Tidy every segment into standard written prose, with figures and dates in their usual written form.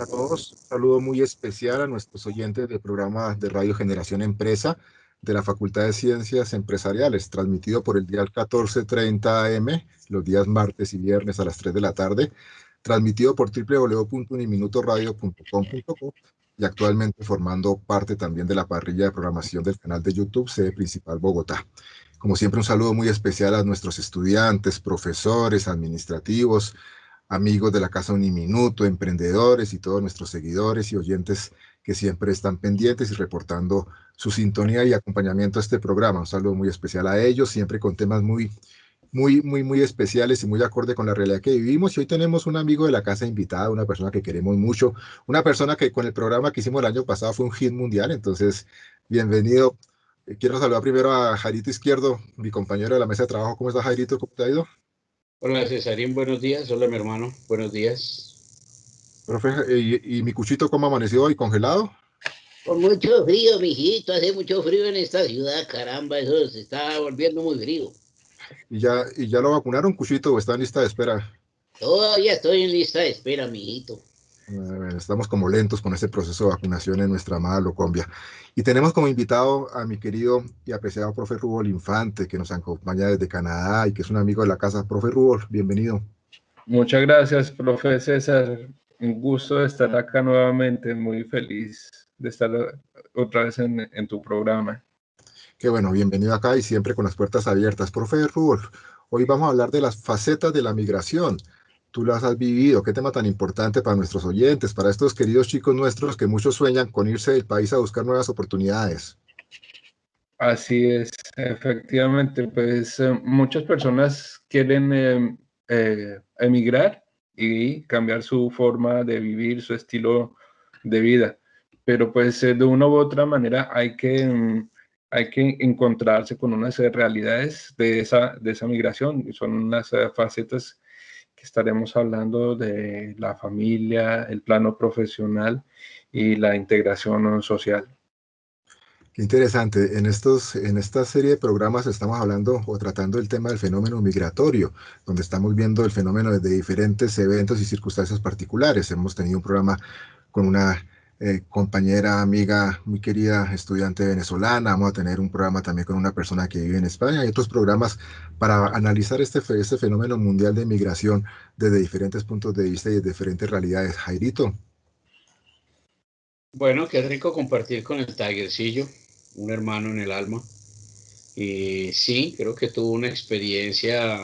A todos, un saludo muy especial a nuestros oyentes del programa de Radio Generación Empresa de la Facultad de Ciencias Empresariales, transmitido por el dial 1430 AM, los días martes y viernes a las 3 de la tarde, transmitido por www.uniminutoradio.com.co y actualmente formando parte también de la parrilla de programación del canal de YouTube, sede principal Bogotá. Como siempre, un saludo muy especial a nuestros estudiantes, profesores, administrativos, amigos de la Casa Uniminuto, emprendedores y todos nuestros seguidores y oyentes que siempre están pendientes y reportando su sintonía y acompañamiento a este programa. Un saludo muy especial a ellos, siempre con temas muy especiales y muy acorde con la realidad que vivimos. Y hoy tenemos un amigo de la casa invitada, una persona que queremos mucho, una persona que con el programa que hicimos el año pasado fue un hit mundial. Entonces, bienvenido. Quiero saludar primero a Jairito Izquierdo, mi compañero de la mesa de trabajo. ¿Cómo estás, Jairito? ¿Cómo te ha ido? Hola Cesarín, buenos días. Hola mi hermano, buenos días. Profe, ¿y mi cuchito cómo amaneció hoy? ¿Congelado? Con mucho frío, mijito, hace mucho frío en esta ciudad, caramba, eso se está volviendo muy frío. ¿Y ya lo vacunaron, cuchito, o está en lista de espera? Todavía estoy en lista de espera, mijito. Bueno, estamos como lentos con ese proceso de vacunación en nuestra amada Colombia. Y tenemos como invitado a mi querido y apreciado profe Rubol Infante, que nos acompaña desde Canadá y que es un amigo de la casa. Profe Rubol, bienvenido. Muchas gracias, profe César. Un gusto de estar acá nuevamente, muy feliz de estar otra vez en tu programa. Qué bueno, bienvenido acá y siempre con las puertas abiertas. Profe Rubol, hoy vamos a hablar de las facetas de la migración. Tú las has vivido, qué tema tan importante para nuestros oyentes, para estos queridos chicos nuestros que muchos sueñan con irse del país a buscar nuevas oportunidades. Así es, efectivamente, pues muchas personas quieren emigrar y cambiar su forma de vivir, su estilo de vida, pero pues de una u otra manera hay que encontrarse con unas realidades de esa migración, y son unas facetas que estaremos hablando de la familia, el plano profesional y la integración social. Qué interesante. En esta serie de programas estamos hablando o tratando el tema del fenómeno migratorio, donde estamos viendo el fenómeno desde diferentes eventos y circunstancias particulares. Hemos tenido un programa con una compañera, amiga, muy querida, estudiante venezolana. Vamos a tener un programa también con una persona que vive en España y otros programas para analizar este fenómeno mundial de migración desde diferentes puntos de vista y desde diferentes realidades. Jairito. Bueno, qué rico compartir con el Tigercillo, un hermano en el alma. Y sí, creo que tuvo una experiencia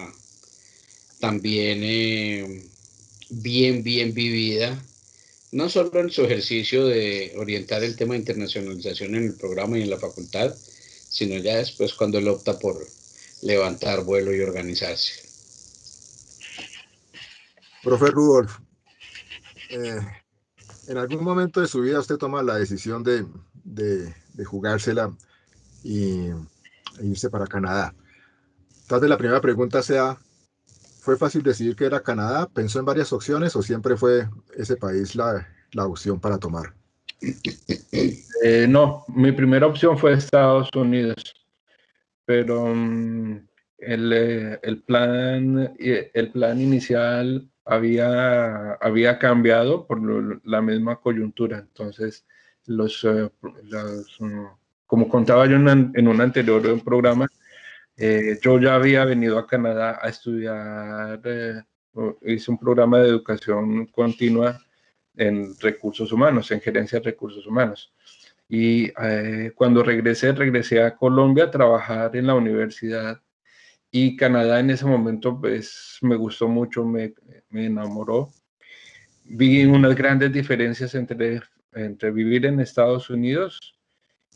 también bien vivida, no solo en su ejercicio de orientar el tema de internacionalización en el programa y en la facultad, sino ya después cuando él opta por levantar vuelo y organizarse. Profe Rudolf, eh, en algún momento de su vida usted toma la decisión de jugársela y, e irse para Canadá. Tal vez la primera pregunta sea, ¿fue fácil decidir que era Canadá? ¿Pensó en varias opciones o siempre fue ese país la opción para tomar? No, mi primera opción fue Estados Unidos, pero el plan inicial había cambiado por la misma coyuntura. Entonces, los, eh, los, mm, como contaba yo en un anterior programa, yo ya había venido a Canadá a estudiar, hice un programa de educación continua en recursos humanos, en gerencia de recursos humanos. Y cuando regresé a Colombia a trabajar en la universidad, y Canadá en ese momento pues me gustó mucho, me enamoró. Vi unas grandes diferencias entre vivir en Estados Unidos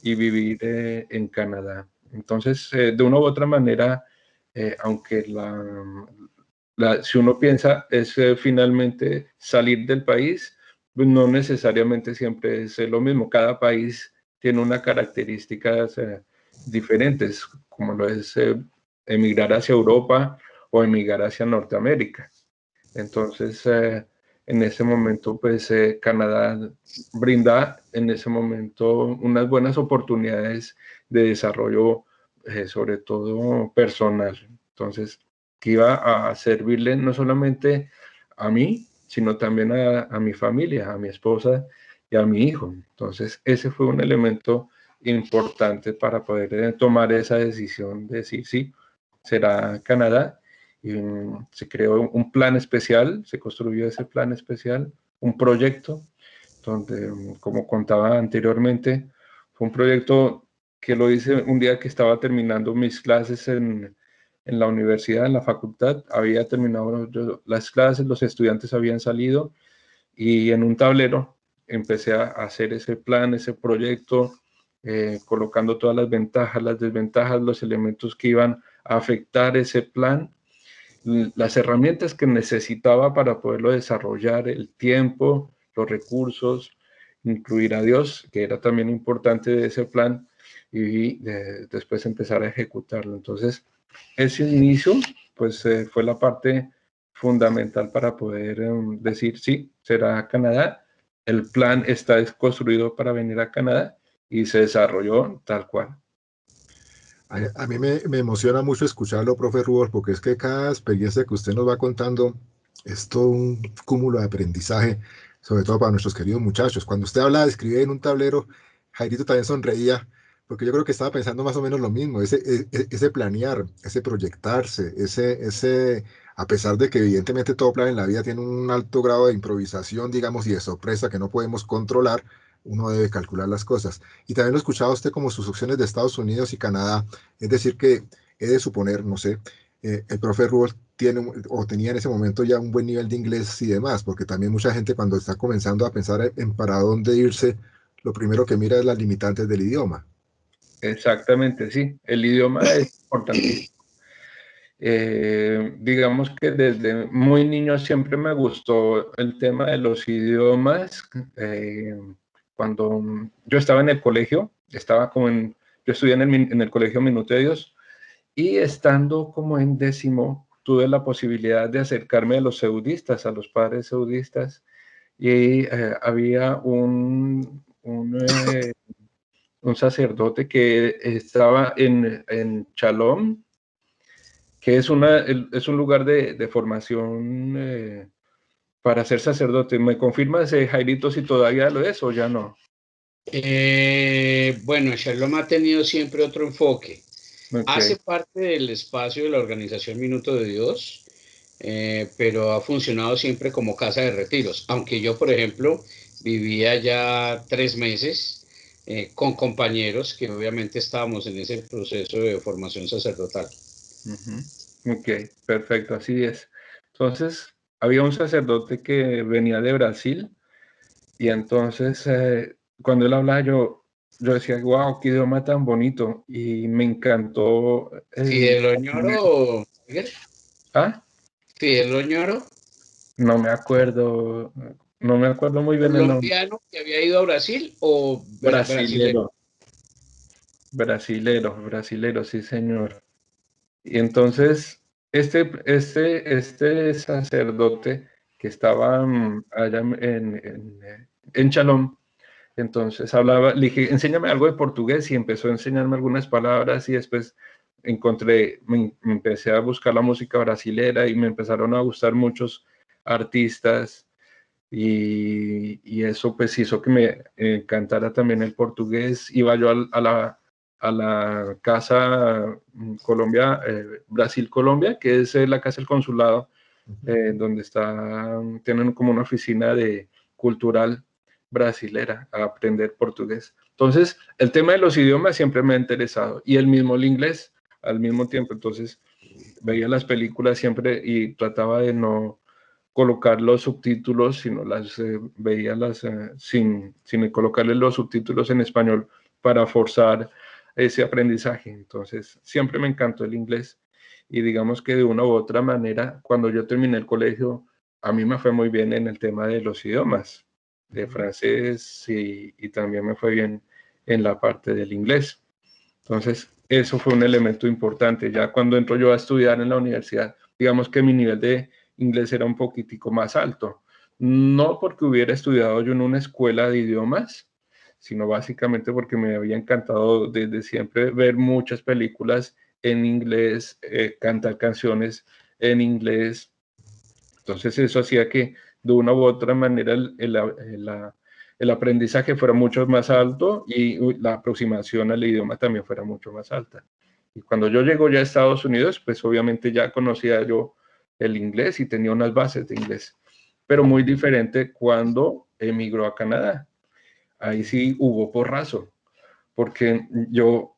y vivir en Canadá. Entonces, de una u otra manera, aunque si uno piensa es finalmente salir del país, pues no necesariamente siempre es lo mismo. Cada país tiene unas características diferentes, como lo es emigrar hacia Europa o emigrar hacia Norteamérica. Entonces, en ese momento, pues Canadá brinda en ese momento unas buenas oportunidades de desarrollo, sobre todo personal. Entonces, que iba a servirle no solamente a mí, sino también a mi familia, a mi esposa y a mi hijo. Entonces, ese fue un elemento importante para poder tomar esa decisión de decir, sí, será Canadá. Y se creó un plan especial, se construyó ese plan especial, un proyecto donde, como contaba anteriormente, fue un proyecto que lo hice un día que estaba terminando mis clases en la universidad, en la facultad. Había terminado las clases, los estudiantes habían salido y en un tablero empecé a hacer ese plan, ese proyecto, colocando todas las ventajas, las desventajas, los elementos que iban a afectar ese plan, las herramientas que necesitaba para poderlo desarrollar, el tiempo, los recursos, incluir a Dios, que era también importante de ese plan, y después empezar a ejecutarlo. Entonces, ese inicio, pues fue la parte fundamental para poder decir, sí, será Canadá. El plan está construido para venir a Canadá y se desarrolló tal cual. A mí me emociona mucho escucharlo, profe Rubor, porque es que cada experiencia que usted nos va contando es todo un cúmulo de aprendizaje, sobre todo para nuestros queridos muchachos. Cuando usted habla de escribir en un tablero, Jairito también sonreía, porque yo creo que estaba pensando más o menos lo mismo, ese planear, ese proyectarse, a pesar de que evidentemente todo plan en la vida tiene un alto grado de improvisación, digamos, y de sorpresa que no podemos controlar, uno debe calcular las cosas. Y también lo escuchaba usted como sus opciones de Estados Unidos y Canadá, es decir, que he de suponer, no sé, el profe Rubel tiene o tenía en ese momento ya un buen nivel de inglés y demás, porque también mucha gente cuando está comenzando a pensar en para dónde irse, lo primero que mira es las limitantes del idioma. Exactamente, sí. El idioma es importantísimo. Digamos que desde muy niño siempre me gustó el tema de los idiomas. Cuando yo estaba en el colegio, yo estudié en el colegio Minuto de Dios, y estando como en décimo, tuve la posibilidad de acercarme a los seudistas, a los padres seudistas, y había un sacerdote que estaba en Shalom, que es un lugar de formación para ser sacerdote. ¿Me confirmas, Jairito, si todavía lo es o ya no? Bueno, Shalom ha tenido siempre otro enfoque. Okay. Hace parte del espacio de la organización Minuto de Dios, pero ha funcionado siempre como casa de retiros. Aunque yo, por ejemplo, vivía ya 3 meses con compañeros que obviamente estábamos en ese proceso de formación sacerdotal. Ok, perfecto, así es. Entonces, había un sacerdote que venía de Brasil y entonces cuando él hablaba yo decía, wow, qué idioma tan bonito, y me encantó. ¿Fidel Oñoro? ¿Ah? ¿Fidel Oñoro? No me acuerdo, no me acuerdo muy bien el nombre. ¿Colombiano que había ido a Brasil o brasilero? Brasilero, sí, señor. Y entonces, este sacerdote que estaba allá en Chalón, entonces hablaba, le dije, enséñame algo de portugués, y empezó a enseñarme algunas palabras, y después me empecé a buscar la música brasilera y me empezaron a gustar muchos artistas, y eso pues hizo que me encantara también el portugués. Iba yo a la casa Colombia, Brasil-Colombia, que es la casa del consulado, donde tienen como una oficina cultural brasilera, a aprender portugués. Entonces, el tema de los idiomas siempre me ha interesado, y el inglés al mismo tiempo. Entonces, veía las películas siempre y trataba de no colocar los subtítulos, sino veía sin colocarle los subtítulos en español para forzar ese aprendizaje. Entonces, siempre me encantó el inglés, y digamos que de una u otra manera, cuando yo terminé el colegio, a mí me fue muy bien en el tema de los idiomas, de francés, y también me fue bien en la parte del inglés. Entonces, eso fue un elemento importante. Ya cuando entro yo a estudiar en la universidad, digamos que mi nivel de inglés era un poquitico más alto. No porque hubiera estudiado yo en una escuela de idiomas, sino básicamente porque me había encantado desde siempre ver muchas películas en inglés, cantar canciones en inglés. Entonces eso hacía que de una u otra manera el aprendizaje fuera mucho más alto y la aproximación al idioma también fuera mucho más alta. Y cuando yo llego ya a Estados Unidos, pues obviamente ya conocía yo el inglés y tenía unas bases de inglés, pero muy diferente cuando emigró a Canadá. Ahí sí hubo porrazo, porque yo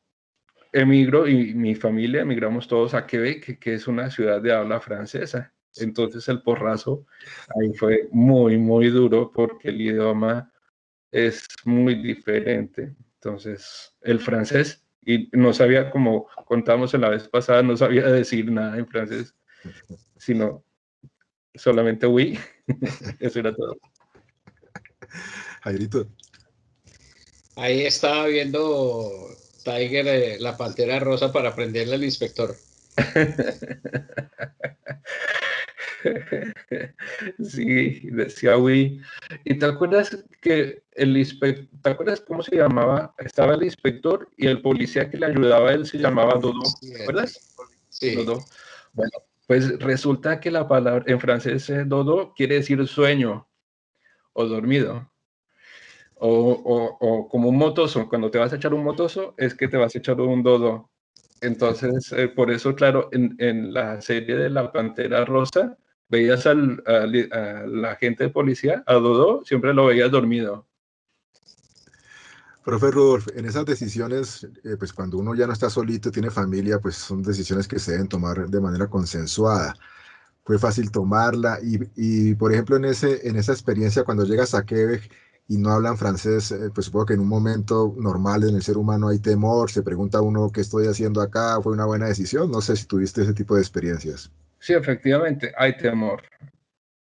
emigro y mi familia emigramos todos a Quebec, que es una ciudad de habla francesa. Entonces el porrazo ahí fue muy, muy duro porque el idioma es muy diferente. Entonces el francés, y no sabía, como contamos en la vez pasada, no sabía decir nada en francés, sino solamente oui. Eso era todo. Jairito. Ahí estaba viendo Tiger, la Pantera Rosa, para aprenderle al inspector. Sí, decía oui. ¿Y te acuerdas que te acuerdas cómo se llamaba? Estaba el inspector y el policía que le ayudaba a él se llamaba Dodo. ¿Te acuerdas? Sí. Dodo. Bueno, pues resulta que la palabra en francés dodo quiere decir sueño o dormido. O como un motoso, cuando te vas a echar un motoso, es que te vas a echar un dodo. Entonces, por eso, claro, en la serie de La Pantera Rosa, veías al agente de policía, a Dodo, siempre lo veías dormido. Profe Rudolf, en esas decisiones, pues cuando uno ya no está solito, tiene familia, pues son decisiones que se deben tomar de manera consensuada. Fue fácil tomarla y, por ejemplo, en esa experiencia, cuando llegas a Quebec y no hablan francés, pues supongo que en un momento normal en el ser humano hay temor, se pregunta uno qué estoy haciendo acá, fue una buena decisión, no sé si tuviste ese tipo de experiencias. Sí, efectivamente, hay temor.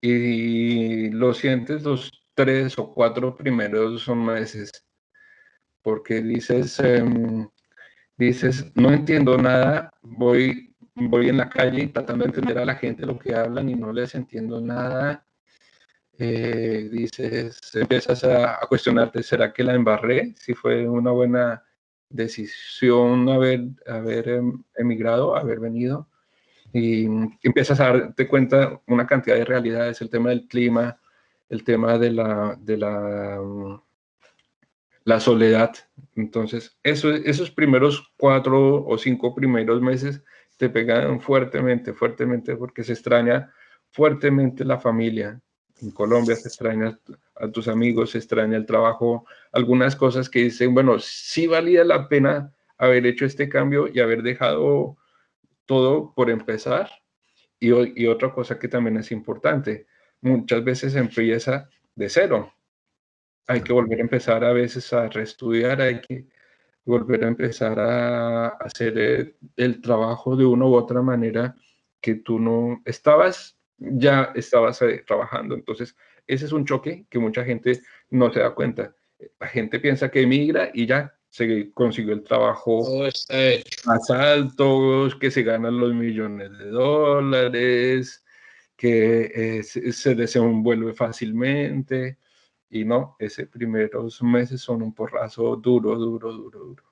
Y lo sientes los 3 o 4 primeros meses, porque dices, no entiendo nada, voy en la calle tratando de entender a la gente lo que hablan y no les entiendo nada. Empiezas a cuestionarte, ¿será que la embarré? Si fue una buena decisión haber emigrado, haber venido. Y empiezas a darte cuenta una cantidad de realidades, el tema del clima, el tema de la soledad. Entonces, esos primeros 4 o 5 primeros meses te pegan fuertemente, fuertemente, porque se extraña fuertemente la familia. En Colombia se extraña a tus amigos, se extraña el trabajo, algunas cosas que dicen, bueno, sí valía la pena haber hecho este cambio y haber dejado todo por empezar. Y otra cosa que también es importante, muchas veces empieza de cero. Hay que volver a empezar a veces a reestudiar, hay que volver a empezar a hacer el trabajo de una u otra manera que tú no ya estabas trabajando. Entonces, ese es un choque que mucha gente no se da cuenta. La gente piensa que emigra y ya se consiguió el trabajo Todo está hecho. más alto, que se ganan los millones de dólares, que se desenvuelve fácilmente. Y no, esos primeros meses son un porrazo duro, duro, duro, duro.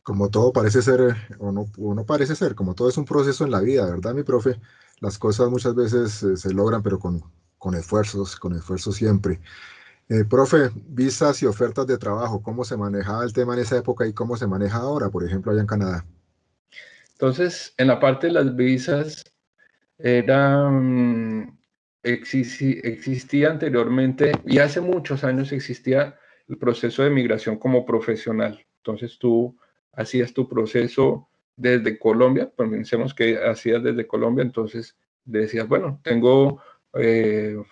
Como todo parece ser, o no parece ser, como todo es un proceso en la vida, ¿verdad, mi profe? Las cosas muchas veces se logran, pero con esfuerzos siempre. Profe, visas y ofertas de trabajo, ¿cómo se manejaba el tema en esa época y cómo se maneja ahora, por ejemplo, allá en Canadá? Entonces, en la parte de las visas, era, existía anteriormente, y hace muchos años existía el proceso de migración como profesional. Entonces, tú hacías tu proceso desde Colombia, pensemos que hacías desde Colombia, entonces decías, bueno, tengo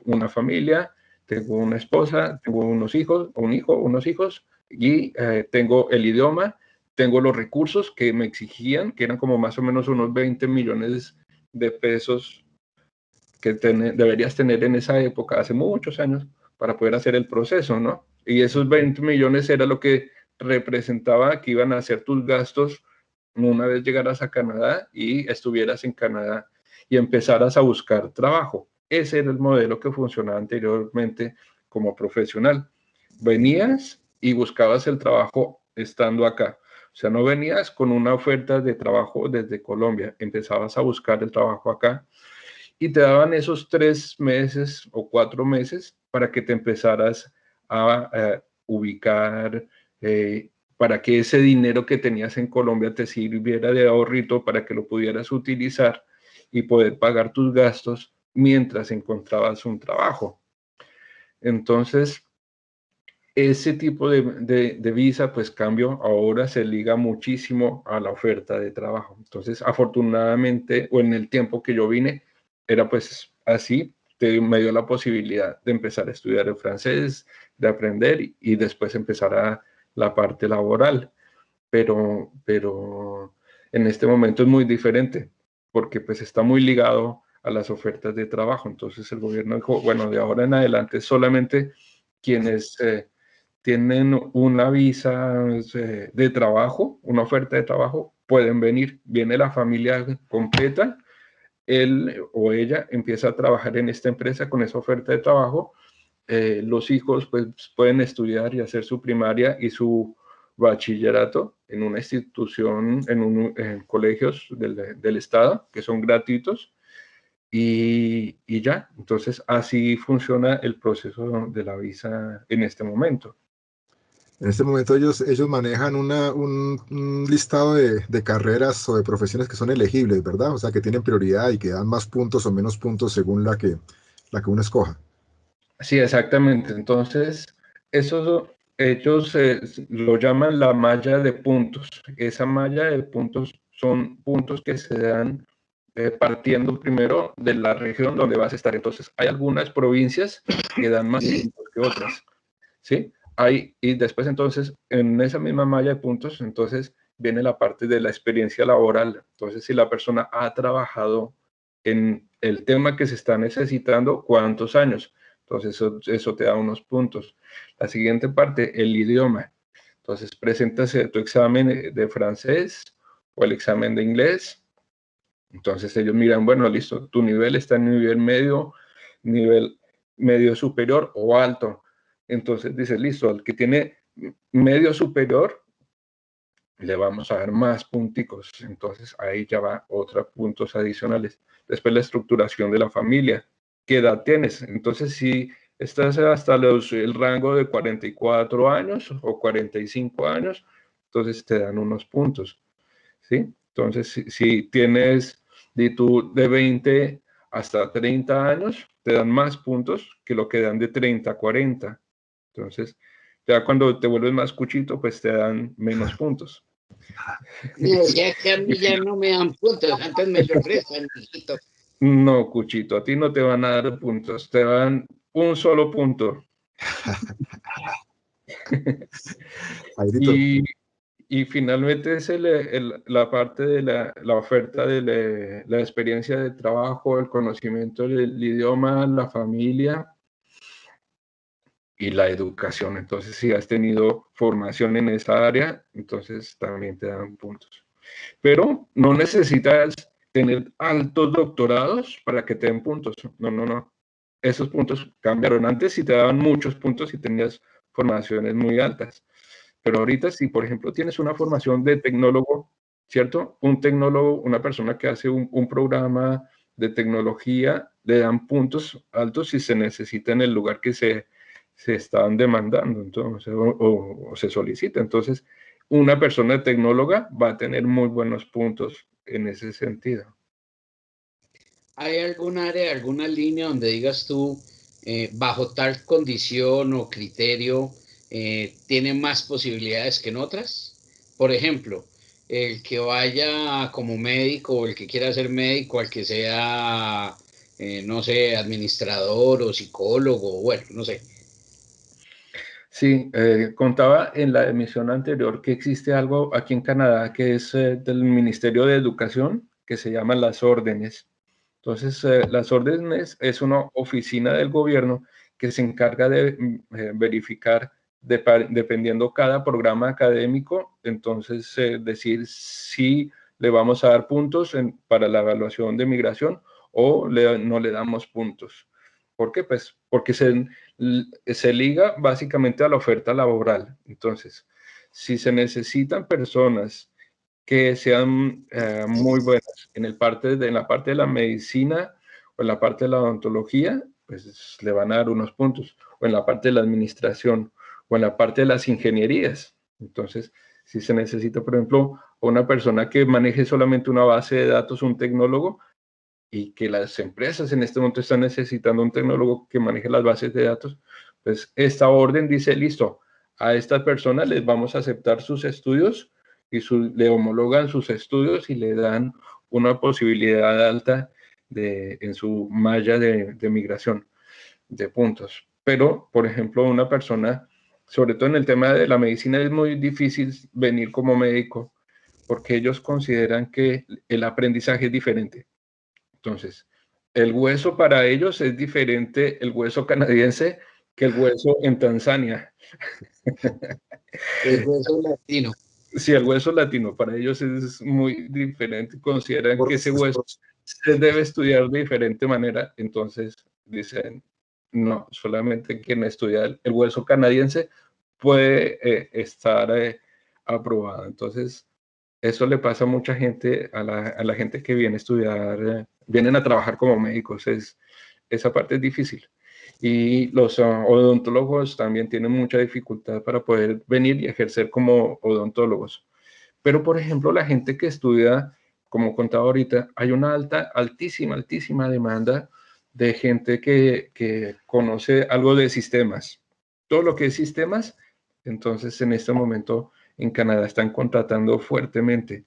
una familia, tengo una esposa, tengo unos hijos, un hijo, unos hijos, y tengo el idioma, tengo los recursos que me exigían, que eran como más o menos unos 20 millones de pesos que deberías tener en esa época, hace muchos años, para poder hacer el proceso, ¿no? Y esos 20 millones era lo que representaba que iban a hacer tus gastos una vez llegaras a Canadá y estuvieras en Canadá y empezaras a buscar trabajo. Ese era el modelo que funcionaba anteriormente como profesional. Venías y buscabas el trabajo estando acá. O sea, no venías con una oferta de trabajo desde Colombia, empezabas a buscar el trabajo acá y te daban esos 3 meses o 4 meses para que te empezaras a ubicar, para que ese dinero que tenías en Colombia te sirviera de ahorrito para que lo pudieras utilizar y poder pagar tus gastos mientras encontrabas un trabajo. Entonces, ese tipo de visa, pues cambio, ahora se liga muchísimo a la oferta de trabajo. Entonces, afortunadamente, o en el tiempo que yo vine, era pues así, me dio la posibilidad de empezar a estudiar el francés, de aprender y después empezar a la parte laboral. Pero en este momento es muy diferente, porque pues está muy ligado a las ofertas de trabajo. Entonces el gobierno dijo, bueno, de ahora en adelante solamente quienes tienen una visa de trabajo, una oferta de trabajo, pueden venir. Viene la familia completa, él o ella empieza a trabajar en esta empresa con esa oferta de trabajo. Los hijos pues pueden estudiar y hacer su primaria y su bachillerato en una institución, en colegios del Estado, que son gratuitos, y ya. Entonces, así funciona el proceso de la visa en este momento. En este momento ellos manejan un listado de carreras o de profesiones que son elegibles, ¿verdad? O sea, que tienen prioridad y que dan más puntos o menos puntos según la que uno escoja. Sí, exactamente. Entonces, eso ellos lo llaman la malla de puntos. Esa malla de puntos son puntos que se dan partiendo primero de la región donde vas a estar. Entonces, hay algunas provincias que dan más puntos que otras, ¿sí? Y después, entonces, en esa misma malla de puntos, entonces viene la parte de la experiencia laboral. Entonces, si la persona ha trabajado en el tema que se está necesitando, ¿cuántos años? Entonces, eso te da unos puntos. La siguiente parte, el idioma. Entonces, presentas tu examen de francés o el examen de inglés. Entonces, ellos miran, bueno, listo, tu nivel está en nivel medio superior o alto. Entonces, dice, listo, al que tiene medio superior, le vamos a dar más punticos. Entonces, ahí ya va otros puntos adicionales. Después, la estructuración de la familia. ¿Qué edad tienes? Entonces, si estás hasta el rango de 44 años o 45 años, entonces te dan unos puntos, ¿sí? Entonces, si tienes de 20 hasta 30 años, te dan más puntos que lo que dan de 30 a 40. Entonces, ya cuando te vuelves más cuchito, pues te dan menos puntos. Ya que a mí ya no me dan puntos, antes me lo prestan, mijito. No, cuchito, a ti no te van a dar puntos, te dan un solo punto. Y finalmente es la parte de la oferta de la experiencia de trabajo, el conocimiento del idioma, la familia y la educación. Entonces, si has tenido formación en esa área, entonces también te dan puntos. Pero no necesitas tener altos doctorados para que te den puntos. No, no, no. Esos puntos cambiaron. Antes sí te daban muchos puntos si tenías formaciones muy altas. Pero ahorita, si por ejemplo tienes una formación de tecnólogo, ¿cierto? Un tecnólogo, una persona que hace un programa de tecnología, le dan puntos altos si se necesita en el lugar que se están demandando, entonces, o se solicita. Entonces, una persona tecnóloga va a tener muy buenos puntos en ese sentido. ¿Hay algún área, alguna línea donde digas tú, bajo tal condición o criterio, tiene más posibilidades que en otras? Por ejemplo, el que vaya como médico o el que quiera ser médico, al que sea, no sé, administrador o psicólogo, bueno, no sé. Sí, contaba en la emisión anterior que existe algo aquí en Canadá que es del Ministerio de Educación, que se llama las órdenes. Entonces, las órdenes es una oficina del gobierno que se encarga de verificar, dependiendo cada programa académico, entonces decir si le vamos a dar puntos para la evaluación de migración o no le damos puntos. ¿Por qué? Pues porque se liga básicamente a la oferta laboral. Entonces, si se necesitan personas que sean muy buenas en la parte de la medicina o en la parte de la odontología, pues le van a dar unos puntos, o en la parte de la administración, o en la parte de las ingenierías. Entonces, si se necesita, por ejemplo, una persona que maneje solamente una base de datos, un tecnólogo, y que las empresas en este momento están necesitando un tecnólogo que maneje las bases de datos, pues esta orden dice, listo, a esta persona les vamos a aceptar sus estudios y le homologan sus estudios y le dan una posibilidad alta en su malla de migración de puntos. Pero, por ejemplo, una persona, sobre todo en el tema de la medicina, es muy difícil venir como médico porque ellos consideran que el aprendizaje es diferente. Entonces, el hueso para ellos es diferente, el hueso canadiense, que el hueso en Tanzania. El hueso latino. Sí, el hueso latino para ellos es muy diferente. Consideran que ese hueso se debe estudiar de diferente manera. Entonces, dicen, no, solamente quien estudia el hueso canadiense puede estar aprobado. Entonces, eso le pasa a mucha gente, a la gente que viene a estudiar, vienen a trabajar como médicos, esa parte es difícil. Y los odontólogos también tienen mucha dificultad para poder venir y ejercer como odontólogos. Pero, por ejemplo, la gente que estudia, como contaba ahorita, hay una altísima demanda de gente que conoce algo de sistemas. Todo lo que es sistemas, entonces en este momento en Canadá están contratando fuertemente.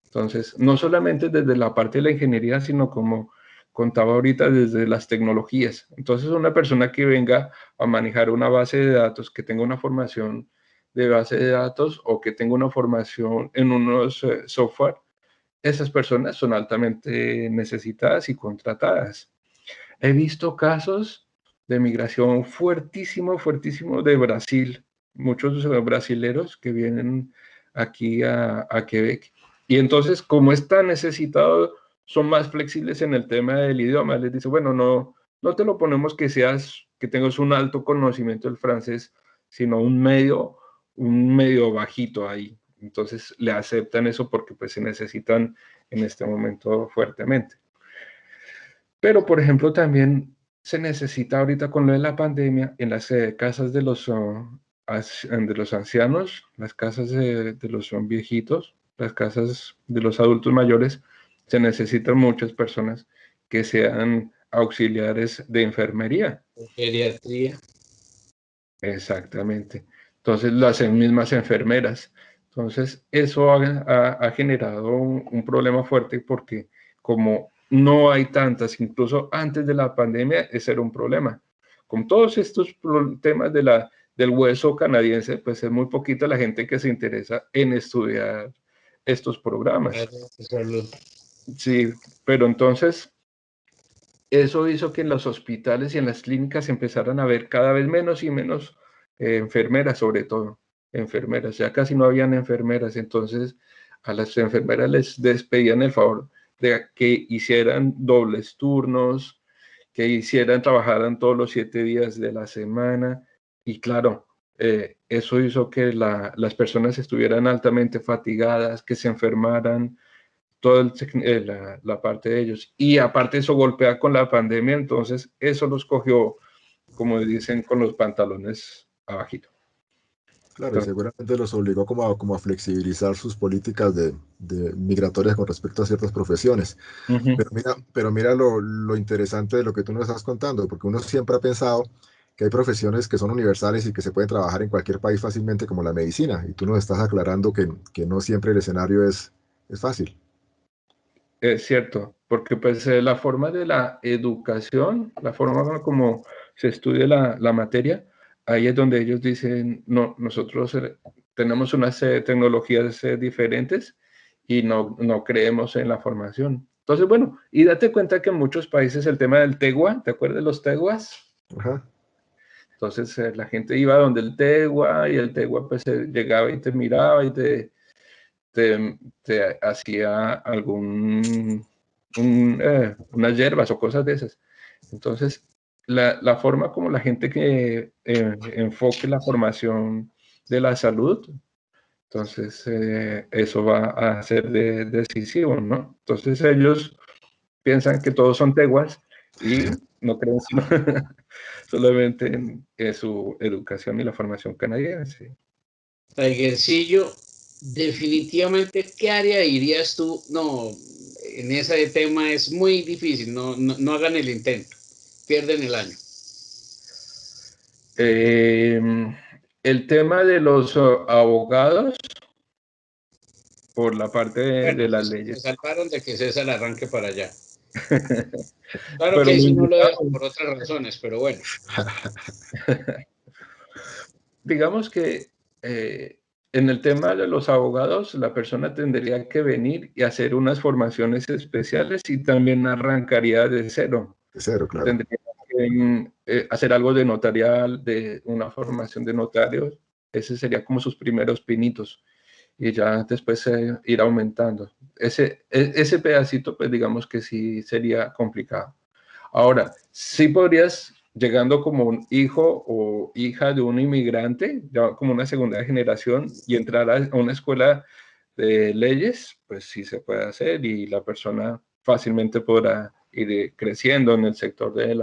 Entonces, no solamente desde la parte de la ingeniería, sino como contaba ahorita, desde las tecnologías. Entonces, una persona que venga a manejar una base de datos, que tenga una formación de base de datos o que tenga una formación en unos software, esas personas son altamente necesitadas y contratadas. He visto casos de migración fuertísimo de Brasil, muchos brasileros que vienen aquí a Quebec. Y entonces, como es tan necesitado, son más flexibles en el tema del idioma. Les dice, bueno, no te lo ponemos que tengas un alto conocimiento del francés, sino un medio bajito ahí. Entonces le aceptan eso porque pues se necesitan en este momento fuertemente. Pero, por ejemplo, también se necesita ahorita con lo de la pandemia en las casas de los ancianos, las casas de los viejitos, las casas de los adultos mayores, se necesitan muchas personas que sean auxiliares de enfermería. Geriatría. Exactamente. Entonces, las mismas enfermeras. Entonces, eso ha generado un problema fuerte porque como no hay tantas, incluso antes de la pandemia, ese era un problema. Con todos estos temas del hueso canadiense, pues es muy poquita la gente que se interesa en estudiar estos programas. Sí, pero entonces eso hizo que en los hospitales y en las clínicas empezaran a ver cada vez menos y menos enfermeras, sobre todo enfermeras. Ya casi no habían enfermeras, entonces a las enfermeras les despedían el favor de que hicieran dobles turnos, que trabajaran todos los 7 días de la semana. Y claro, eso hizo que las personas estuvieran altamente fatigadas, que se enfermaran, toda la parte de ellos. Y aparte eso golpea con la pandemia, entonces eso los cogió, como dicen, con los pantalones abajito. Claro, y seguramente los obligó como a flexibilizar sus políticas de migratorias con respecto a ciertas profesiones. Pero mira lo interesante de lo que tú nos estás contando, porque uno siempre ha pensado que hay profesiones que son universales y que se pueden trabajar en cualquier país fácilmente, como la medicina, y tú nos estás aclarando que no siempre el escenario es fácil. Es cierto, porque pues la forma de la educación, la forma como se estudia la materia, ahí es donde ellos dicen, no, nosotros tenemos unas tecnologías diferentes y no creemos en la formación. Entonces, bueno, y date cuenta que en muchos países el tema del tegua, ¿te acuerdas de los teguas? Ajá. Entonces la gente iba donde el tegua y el tegua pues llegaba y te miraba y te hacía unas hierbas o cosas de esas. Entonces, la forma como la gente que enfoque la formación de la salud, entonces eso va a ser decisivo, ¿no? Entonces ellos piensan que todos son teguas y no creen sino solamente en su educación y la formación canadiense. Tigercillo, definitivamente, ¿qué área dirías tú? No, en ese tema es muy difícil, no hagan el intento, pierden el año. El tema de los abogados, por la parte de las leyes. Se salvaron de que César arranque para allá. Claro Pero que si no lo dejo por otras razones, pero bueno. Digamos que en el tema de los abogados, la persona tendría que venir y hacer unas formaciones especiales y también arrancaría de cero. De cero, claro. Tendría que hacer algo de notarial, de una formación de notarios. Ese sería como sus primeros pinitos. Y ya después ir aumentando. Ese pedacito, pues digamos que sí sería complicado. Ahora, sí podrías, llegando como un hijo o hija de un inmigrante, ya como una segunda generación, y entrar a una escuela de leyes, pues sí se puede hacer y la persona fácilmente podrá ir creciendo en el sector de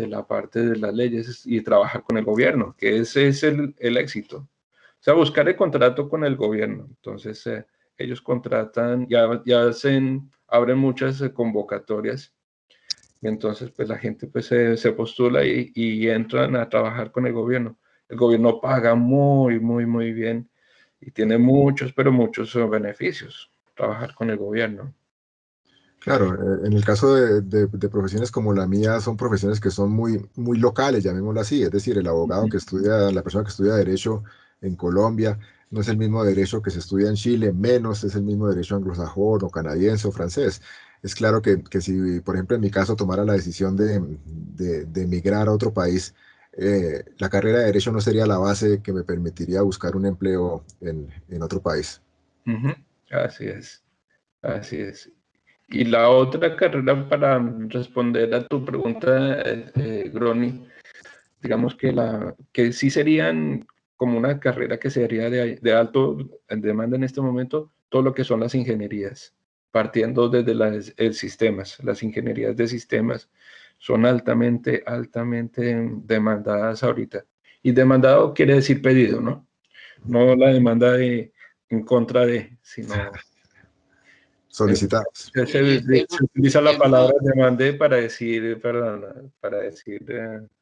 la parte de las leyes y trabajar con el gobierno, que ese es el éxito. O sea, buscar el contrato con el gobierno. Entonces, ellos contratan, ya abren muchas convocatorias. Y entonces, pues la gente pues, se postula y entran a trabajar con el gobierno. El gobierno paga muy, muy, muy bien y tiene muchos, pero muchos beneficios trabajar con el gobierno. Claro, en el caso de profesiones como la mía, son profesiones que son muy locales, llamémoslo así. Es decir, el abogado que estudia, la persona que estudia derecho en Colombia, no es el mismo derecho que se estudia en Chile, menos es el mismo derecho anglosajón o canadiense o francés. Es claro que si, por ejemplo, en mi caso tomara la decisión de emigrar a otro país, la carrera de derecho no sería la base que me permitiría buscar un empleo en otro país. Así es, así es. Y la otra carrera, para responder a tu pregunta, Groni, digamos que sí serían como una carrera que sería de alto demanda en este momento, todo lo que son las ingenierías, partiendo desde el sistemas. Las ingenierías de sistemas son altamente, altamente demandadas ahorita. Y demandado quiere decir pedido, ¿no? No la demanda en contra de, sino Solicitados. se utiliza la palabra demandé para decir, perdón, para decir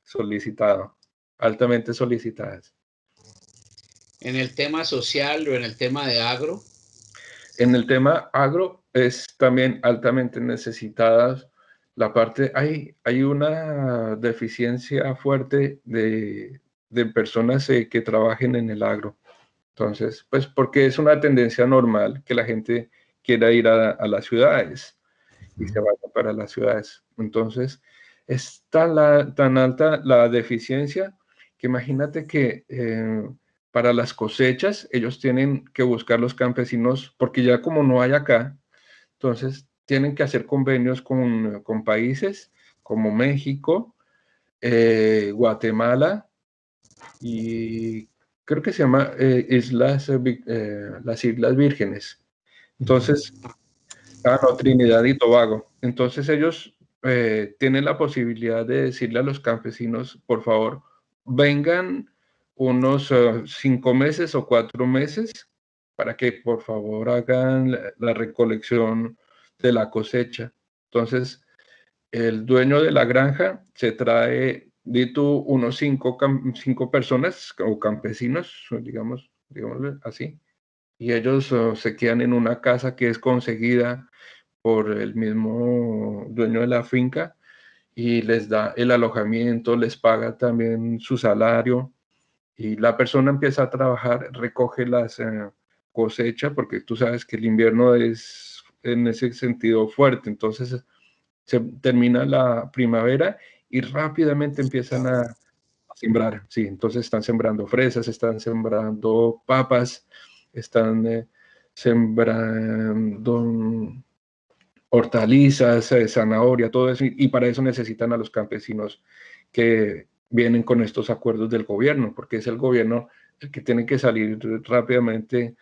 solicitado, altamente solicitadas. En el tema social o en el tema de agro. En el tema agro es también altamente necesitadas la parte, hay una deficiencia fuerte de personas que trabajen en el agro. Entonces, pues porque es una tendencia normal que la gente quiera ir a las ciudades y se vaya para las ciudades. Entonces, es tan alta la deficiencia que imagínate que para las cosechas ellos tienen que buscar los campesinos, porque ya como no hay acá, entonces tienen que hacer convenios con países como México, Guatemala y creo que se llama las Islas Vírgenes. Entonces, no, Trinidad y Tobago. Entonces ellos tienen la posibilidad de decirle a los campesinos, por favor, vengan unos 5 meses o 4 meses para que por favor hagan la recolección de la cosecha. Entonces, el dueño de la granja se trae, di tú, unos 5 personas o campesinos, digámoslo así, y ellos se quedan en una casa que es conseguida por el mismo dueño de la finca y les da el alojamiento, les paga también su salario y la persona empieza a trabajar, recoge las cosechas, porque tú sabes que el invierno es en ese sentido fuerte, entonces se termina la primavera y rápidamente empiezan a sembrar, sí, entonces están sembrando fresas, están sembrando papas, están sembrando hortalizas, zanahoria, todo eso, y para eso necesitan a los campesinos que vienen con estos acuerdos del gobierno, porque es el gobierno el que tiene que salir rápidamente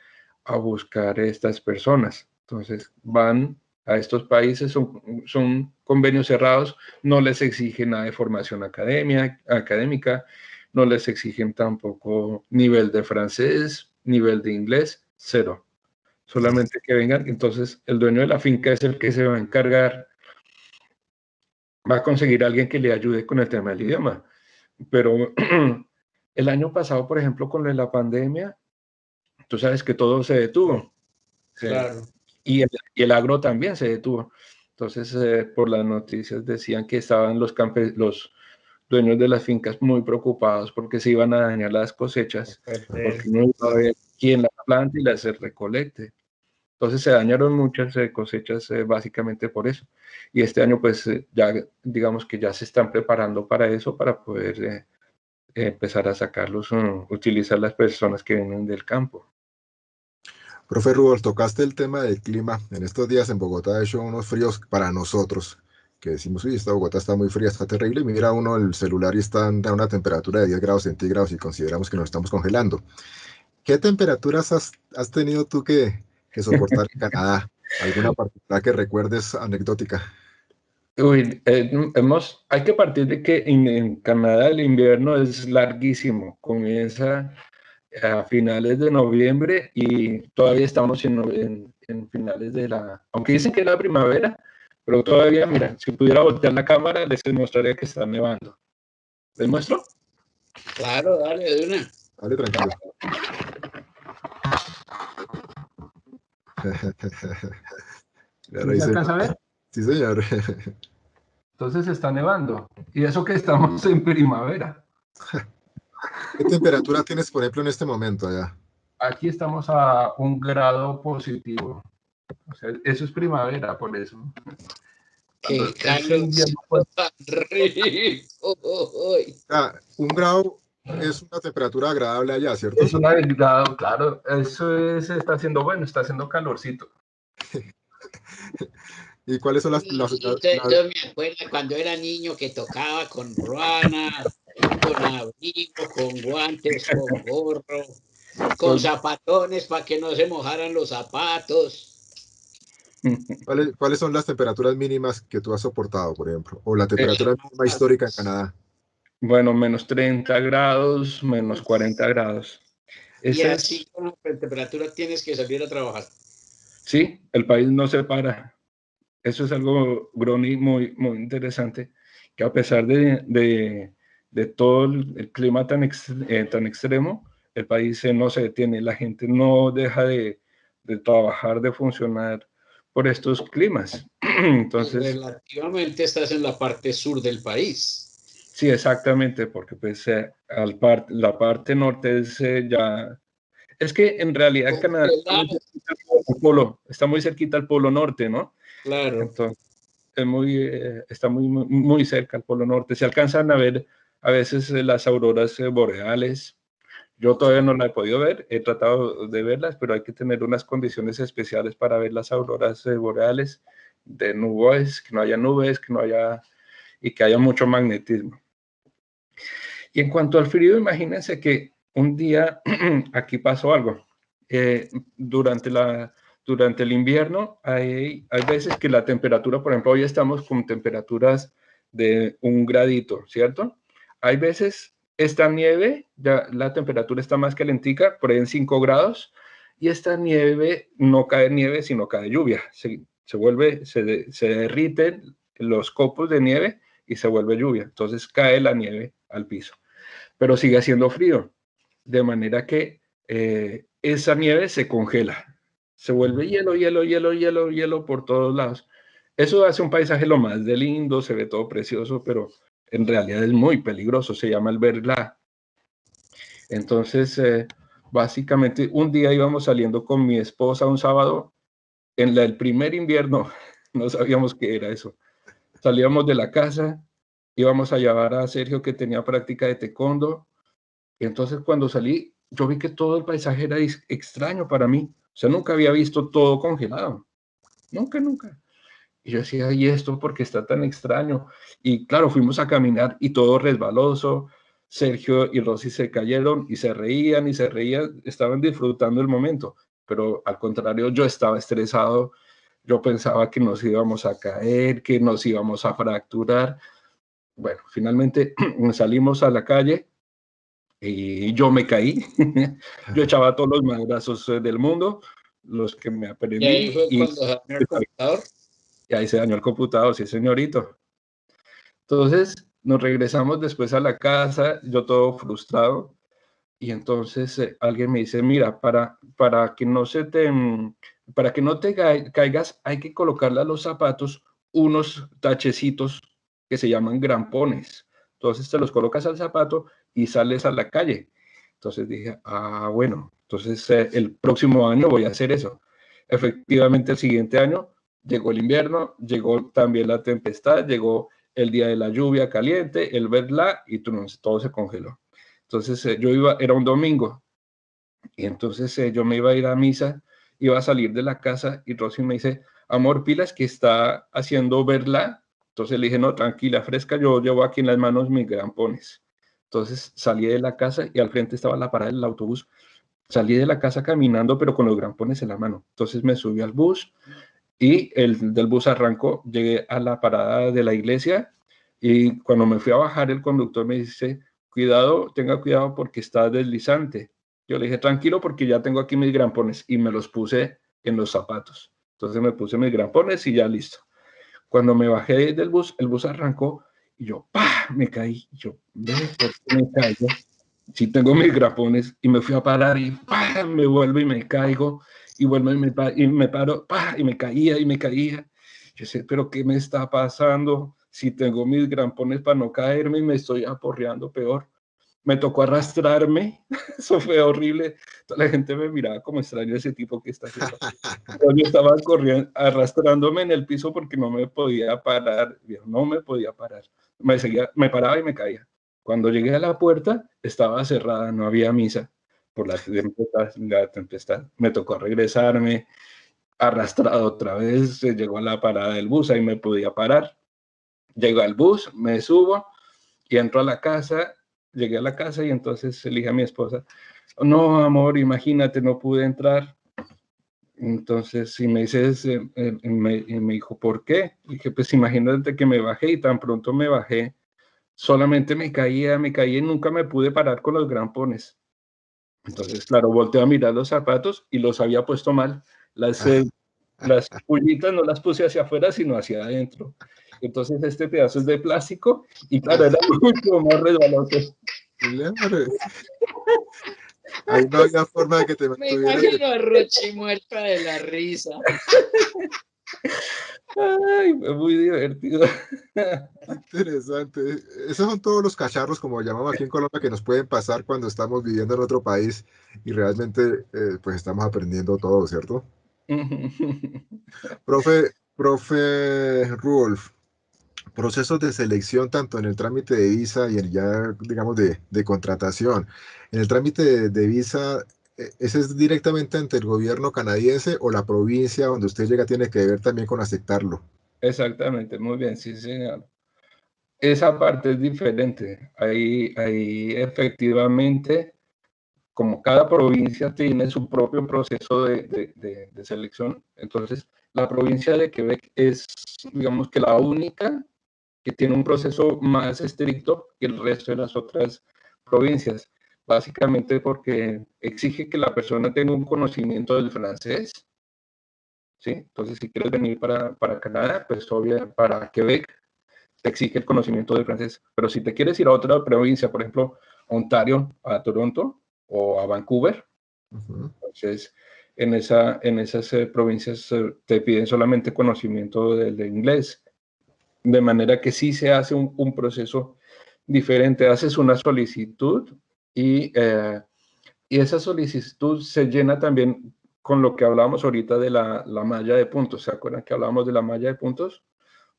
a buscar a estas personas. Entonces van a estos países, son convenios cerrados, no les exigen nada de formación académica, no les exigen tampoco nivel de francés, nivel de inglés, cero. Solamente que vengan, entonces el dueño de la finca es el que se va a encargar, va a conseguir a alguien que le ayude con el tema del idioma. Pero el año pasado, por ejemplo, con la pandemia, tú sabes que todo se detuvo. Claro. Y el agro también se detuvo. Entonces, por las noticias decían que estaban los dueños de las fincas muy preocupados porque se iban a dañar las cosechas, porque no iba a haber quien las plante y las recolecte. Entonces se dañaron muchas cosechas básicamente por eso. Y este año pues ya digamos que ya se están preparando para eso, para poder empezar a sacarlos, utilizar las personas que vienen del campo. Profe Rudolf, tocaste el tema del clima. En estos días en Bogotá ha hecho unos fríos para nosotros, que decimos, uy, esta Bogotá está muy fría, está terrible, y mira uno el celular y está a una temperatura de 10 grados centígrados y consideramos que nos estamos congelando. ¿Qué temperaturas has tenido tú que soportar en Canadá? ¿Alguna particular que recuerdes anecdótica? Uy, hay que partir de que en Canadá el invierno es larguísimo, comienza a finales de noviembre y todavía estamos en finales aunque dicen que es la primavera, pero todavía, mira, si pudiera voltear la cámara, les mostraría que está nevando. ¿Les muestro? Claro, dale, de una. Dale, tranquilo. ¿Sí se alcanza a ver? Sí, señor. Entonces está nevando. Y eso que estamos en primavera. ¿Qué temperatura tienes, por ejemplo, en este momento allá? Aquí estamos a 1 grado positivo. O sea, eso es primavera, por eso. ¡Qué calorcito tan rico! Ah, 1 grado es una temperatura agradable allá, ¿cierto? Es un agregado, claro. Eso está haciendo bueno, está haciendo calorcito. ¿Y cuáles son Yo me acuerdo cuando era niño que tocaba con ruana, con abrigo, con guantes, con gorro, con zapatones para que no se mojaran los zapatos. ¿Cuáles son las temperaturas mínimas que tú has soportado, por ejemplo? O la temperatura mínima histórica en Canadá. Bueno, menos 30 grados, menos 40 grados. Y así con la temperatura tienes que salir a trabajar. Sí, el país no se para. Eso es algo, Groni, muy, muy interesante, que a pesar de todo el clima tan extremo, el país no se detiene, la gente no deja de trabajar, de funcionar por estos climas. Entonces, relativamente estás en la parte sur del país. Sí, exactamente, porque pues la parte norte es ya... Es que en realidad Canadá está muy cerquita al polo norte, ¿no? Claro. Entonces, está muy cerca al polo norte. Se alcanzan a ver a veces las auroras boreales. Yo todavía no la he podido ver, he tratado de verlas, pero hay que tener unas condiciones especiales para ver las auroras boreales, de nubes, que no haya nubes, y que haya mucho magnetismo. Y en cuanto al frío, imagínense que un día aquí pasó algo. Durante el invierno hay veces que la temperatura, por ejemplo, hoy estamos con temperaturas de 1 gradito, ¿cierto? Hay veces esta nieve, ya la temperatura está más calentica, por ahí en 5 grados, y esta nieve no cae nieve, sino cae lluvia. Se derriten los copos de nieve y se vuelve lluvia. Entonces cae la nieve al piso, pero sigue haciendo frío, de manera que esa nieve se congela, se vuelve hielo por todos lados. Eso hace un paisaje lo más de lindo, se ve todo precioso, pero en realidad es muy peligroso, se llama el verglas. Entonces, básicamente, un día íbamos saliendo con mi esposa un sábado, en el primer invierno, no sabíamos qué era eso. Salíamos de la casa, íbamos a llevar a Sergio, que tenía práctica de taekwondo, y entonces cuando salí, yo vi que todo el paisaje era extraño para mí. O sea, nunca había visto todo congelado. Nunca, nunca. Y yo decía, ¿y esto por qué está tan extraño? Y claro, fuimos a caminar y todo resbaloso. Sergio y Rosy se cayeron y se reían, estaban disfrutando el momento. Pero al contrario, yo estaba estresado, Yo pensaba que nos íbamos a caer, que nos íbamos a fracturar. Bueno, finalmente salimos a la calle y yo me caí. Yo echaba todos los madrazos del mundo, los que me aprendí. ¿Y ahí fue cuando se dañó el computador? Y ahí se dañó el computador, sí, señorito. Entonces nos regresamos después a la casa, yo todo frustrado. Y entonces alguien me dice, mira, para que no te caigas, hay que colocarle a los zapatos unos tachecitos que se llaman grampones. Entonces te los colocas al zapato y sales a la calle. Entonces dije, bueno, entonces el próximo año voy a hacer eso. Efectivamente, el siguiente año llegó el invierno, llegó también la tempestad, llegó el día de la lluvia caliente, el verla, y todo se congeló. Entonces era un domingo, y entonces yo me iba a ir a misa, iba a salir de la casa, y Rosy me dice, amor, pilas que está haciendo verla. Entonces le dije, no, tranquila, fresca, yo llevo aquí en las manos mis grampones. Entonces salí de la casa y al frente estaba la parada del autobús. Salí de la casa caminando, pero con los grampones en la mano. Entonces me subí al bus y el del bus arrancó, llegué a la parada de la iglesia y cuando me fui a bajar el conductor me dice, cuidado, tenga cuidado porque está deslizante. Yo le dije, tranquilo porque ya tengo aquí mis grampones y me los puse en los zapatos. Entonces me puse mis grampones y ya listo. Cuando me bajé del bus, el bus arrancó y yo, ¡pah!, me caí. Yo, ¿ves por qué me caigo? Si tengo mis grampones, y me fui a parar y ¡pah!, me vuelvo y me caigo y vuelvo y me paro, ¡pah!, y me caía y me caía. Yo sé, pero ¿qué me está pasando? Si tengo mis grampones para no caerme y me estoy aporreando peor. Me tocó arrastrarme, eso fue horrible. Toda la gente me miraba como extraño, ese tipo que está haciendo. Yo estaba corriendo, arrastrándome en el piso porque no me podía parar, no me podía parar. Me paraba y me caía. Cuando llegué a la puerta, estaba cerrada, no había misa por la tempestad. Me tocó regresarme, arrastrado otra vez, llegó a la parada del bus, ahí me podía parar. Llego al bus, me subo y entro a la casa. Llegué a la casa y entonces le dije a mi esposa, no, amor, imagínate, no pude entrar. Entonces, si me dices, me dijo, ¿por qué? Dije, pues imagínate que me bajé y tan pronto me bajé, solamente me caía y nunca me pude parar con los grampones. Entonces, claro, volteé a mirar los zapatos y los había puesto mal. Las pullitas no las puse hacia afuera, sino hacia adentro. Entonces, este pedazo es de plástico y claro, era mucho más resbaloso. Ahí no había forma de que te Me mantuvieras. imagino a Rochi muerta de la risa. Ay, fue muy divertido. Interesante. Esos son todos los cacharros, como llamamos aquí en Colombia, que nos pueden pasar cuando estamos viviendo en otro país y realmente pues estamos aprendiendo todo, ¿cierto? Profe Rudolf, procesos de selección tanto en el trámite de visa y en ya, digamos, de contratación. En el trámite de visa, ¿ese es directamente ante el gobierno canadiense o la provincia donde usted llega tiene que ver también con aceptarlo? Exactamente, muy bien, sí, señor. Esa parte es diferente. Ahí efectivamente, como cada provincia tiene su propio proceso de selección, entonces la provincia de Quebec es, digamos que la única que tiene un proceso más estricto que el resto de las otras provincias, básicamente porque exige que la persona tenga un conocimiento del francés, ¿sí? Entonces, si quieres venir para Canadá, pues obviamente para Quebec, te exige el conocimiento del francés. Pero si te quieres ir a otra provincia, por ejemplo, a Ontario, a Toronto o a Vancouver, entonces en esas provincias te piden solamente conocimiento del inglés. De manera que sí se hace un proceso diferente. Haces una solicitud y esa solicitud se llena también con lo que hablábamos ahorita de la malla de puntos. ¿Se acuerdan que hablábamos de la malla de puntos?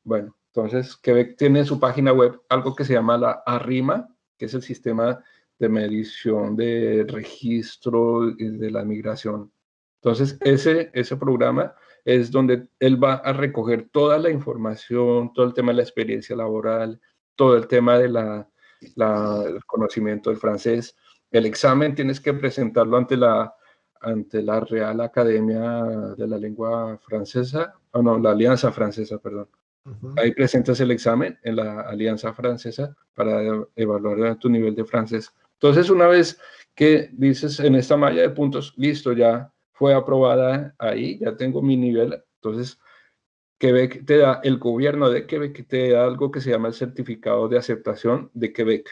Bueno, entonces Quebec tiene su página web algo que se llama la ARIMA, que es el sistema de medición de registro de la migración. Entonces, ese programa es donde él va a recoger toda la información, todo el tema de la experiencia laboral, todo el tema de el conocimiento del francés. El examen tienes que presentarlo ante ante la Real Academia de la Lengua Francesa, o no, la Alianza Francesa, perdón. Ahí presentas el examen en la Alianza Francesa para evaluar tu nivel de francés. Entonces, una vez que dices en esta malla de puntos, listo, ya fue aprobada ahí, ya tengo mi nivel. Entonces, Quebec te da, el gobierno de Quebec te da algo que se llama el certificado de aceptación de Quebec.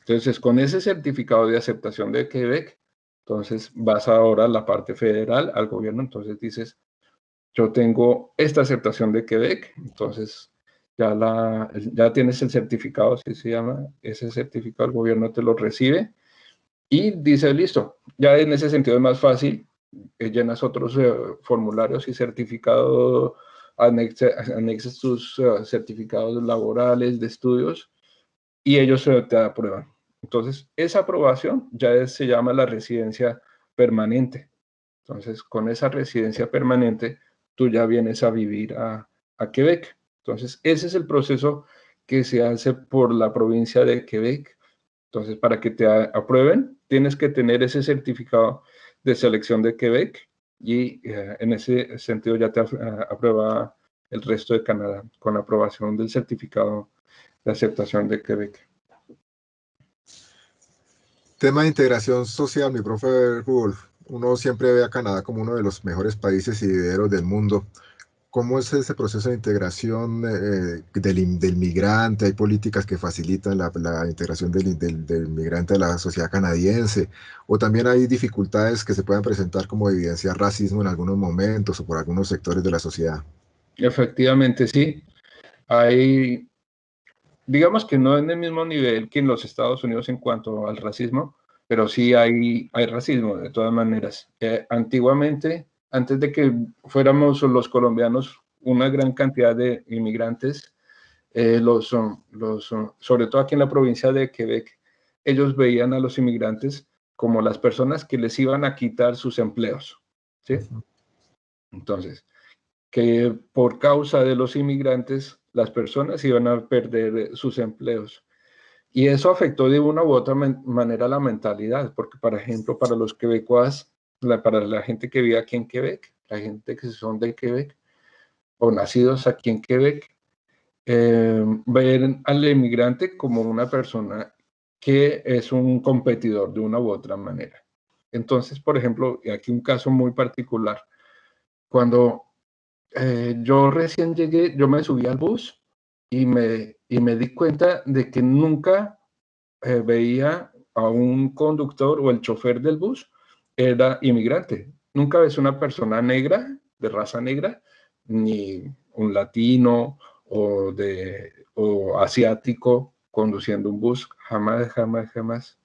Entonces, con ese certificado de aceptación de Quebec, entonces vas ahora a la parte federal, al gobierno, entonces dices, yo tengo esta aceptación de Quebec, entonces ya tienes el certificado, así se llama, ese certificado el gobierno te lo recibe y dice, listo, ya en ese sentido es más fácil, llenas otros formularios y certificados, anexas tus certificados laborales, de estudios, y ellos te aprueban. Entonces, esa aprobación ya se llama la residencia permanente. Entonces, con esa residencia permanente, tú ya vienes a vivir a Quebec. Entonces, ese es el proceso que se hace por la provincia de Quebec. Entonces, para que te aprueben, tienes que tener ese certificado de selección de Quebec y en ese sentido ya te aprueba el resto de Canadá con la aprobación del certificado de aceptación de Quebec. Tema de integración social, mi profe Rudolf. Uno siempre ve a Canadá como uno de los mejores países y viveros del mundo. ¿Cómo es ese proceso de integración del migrante? ¿Hay políticas que facilitan la integración del migrante a la sociedad canadiense? ¿O también hay dificultades que se puedan presentar como evidenciar racismo en algunos momentos o por algunos sectores de la sociedad? Efectivamente, sí. Hay, digamos que no en el mismo nivel que en los Estados Unidos en cuanto al racismo, pero sí hay racismo de todas maneras. Antiguamente, antes de que fuéramos los colombianos una gran cantidad de inmigrantes, sobre todo aquí en la provincia de Quebec, ellos veían a los inmigrantes como las personas que les iban a quitar sus empleos, ¿sí? Entonces, que por causa de los inmigrantes, las personas iban a perder sus empleos. Y eso afectó de una u otra manera la mentalidad, porque, por ejemplo, para los quebecuas, para la gente que vive aquí en Quebec, la gente que son de Quebec o nacidos aquí en Quebec, ver al inmigrante como una persona que es un competidor de una u otra manera. Entonces, por ejemplo, aquí un caso muy particular, cuando yo recién llegué, yo me subí al bus y me di cuenta de que nunca veía a un conductor o el chofer del bus era inmigrante. Nunca ves una persona negra, de raza negra, ni un latino o asiático conduciendo un bus. Jamás, jamás, jamás.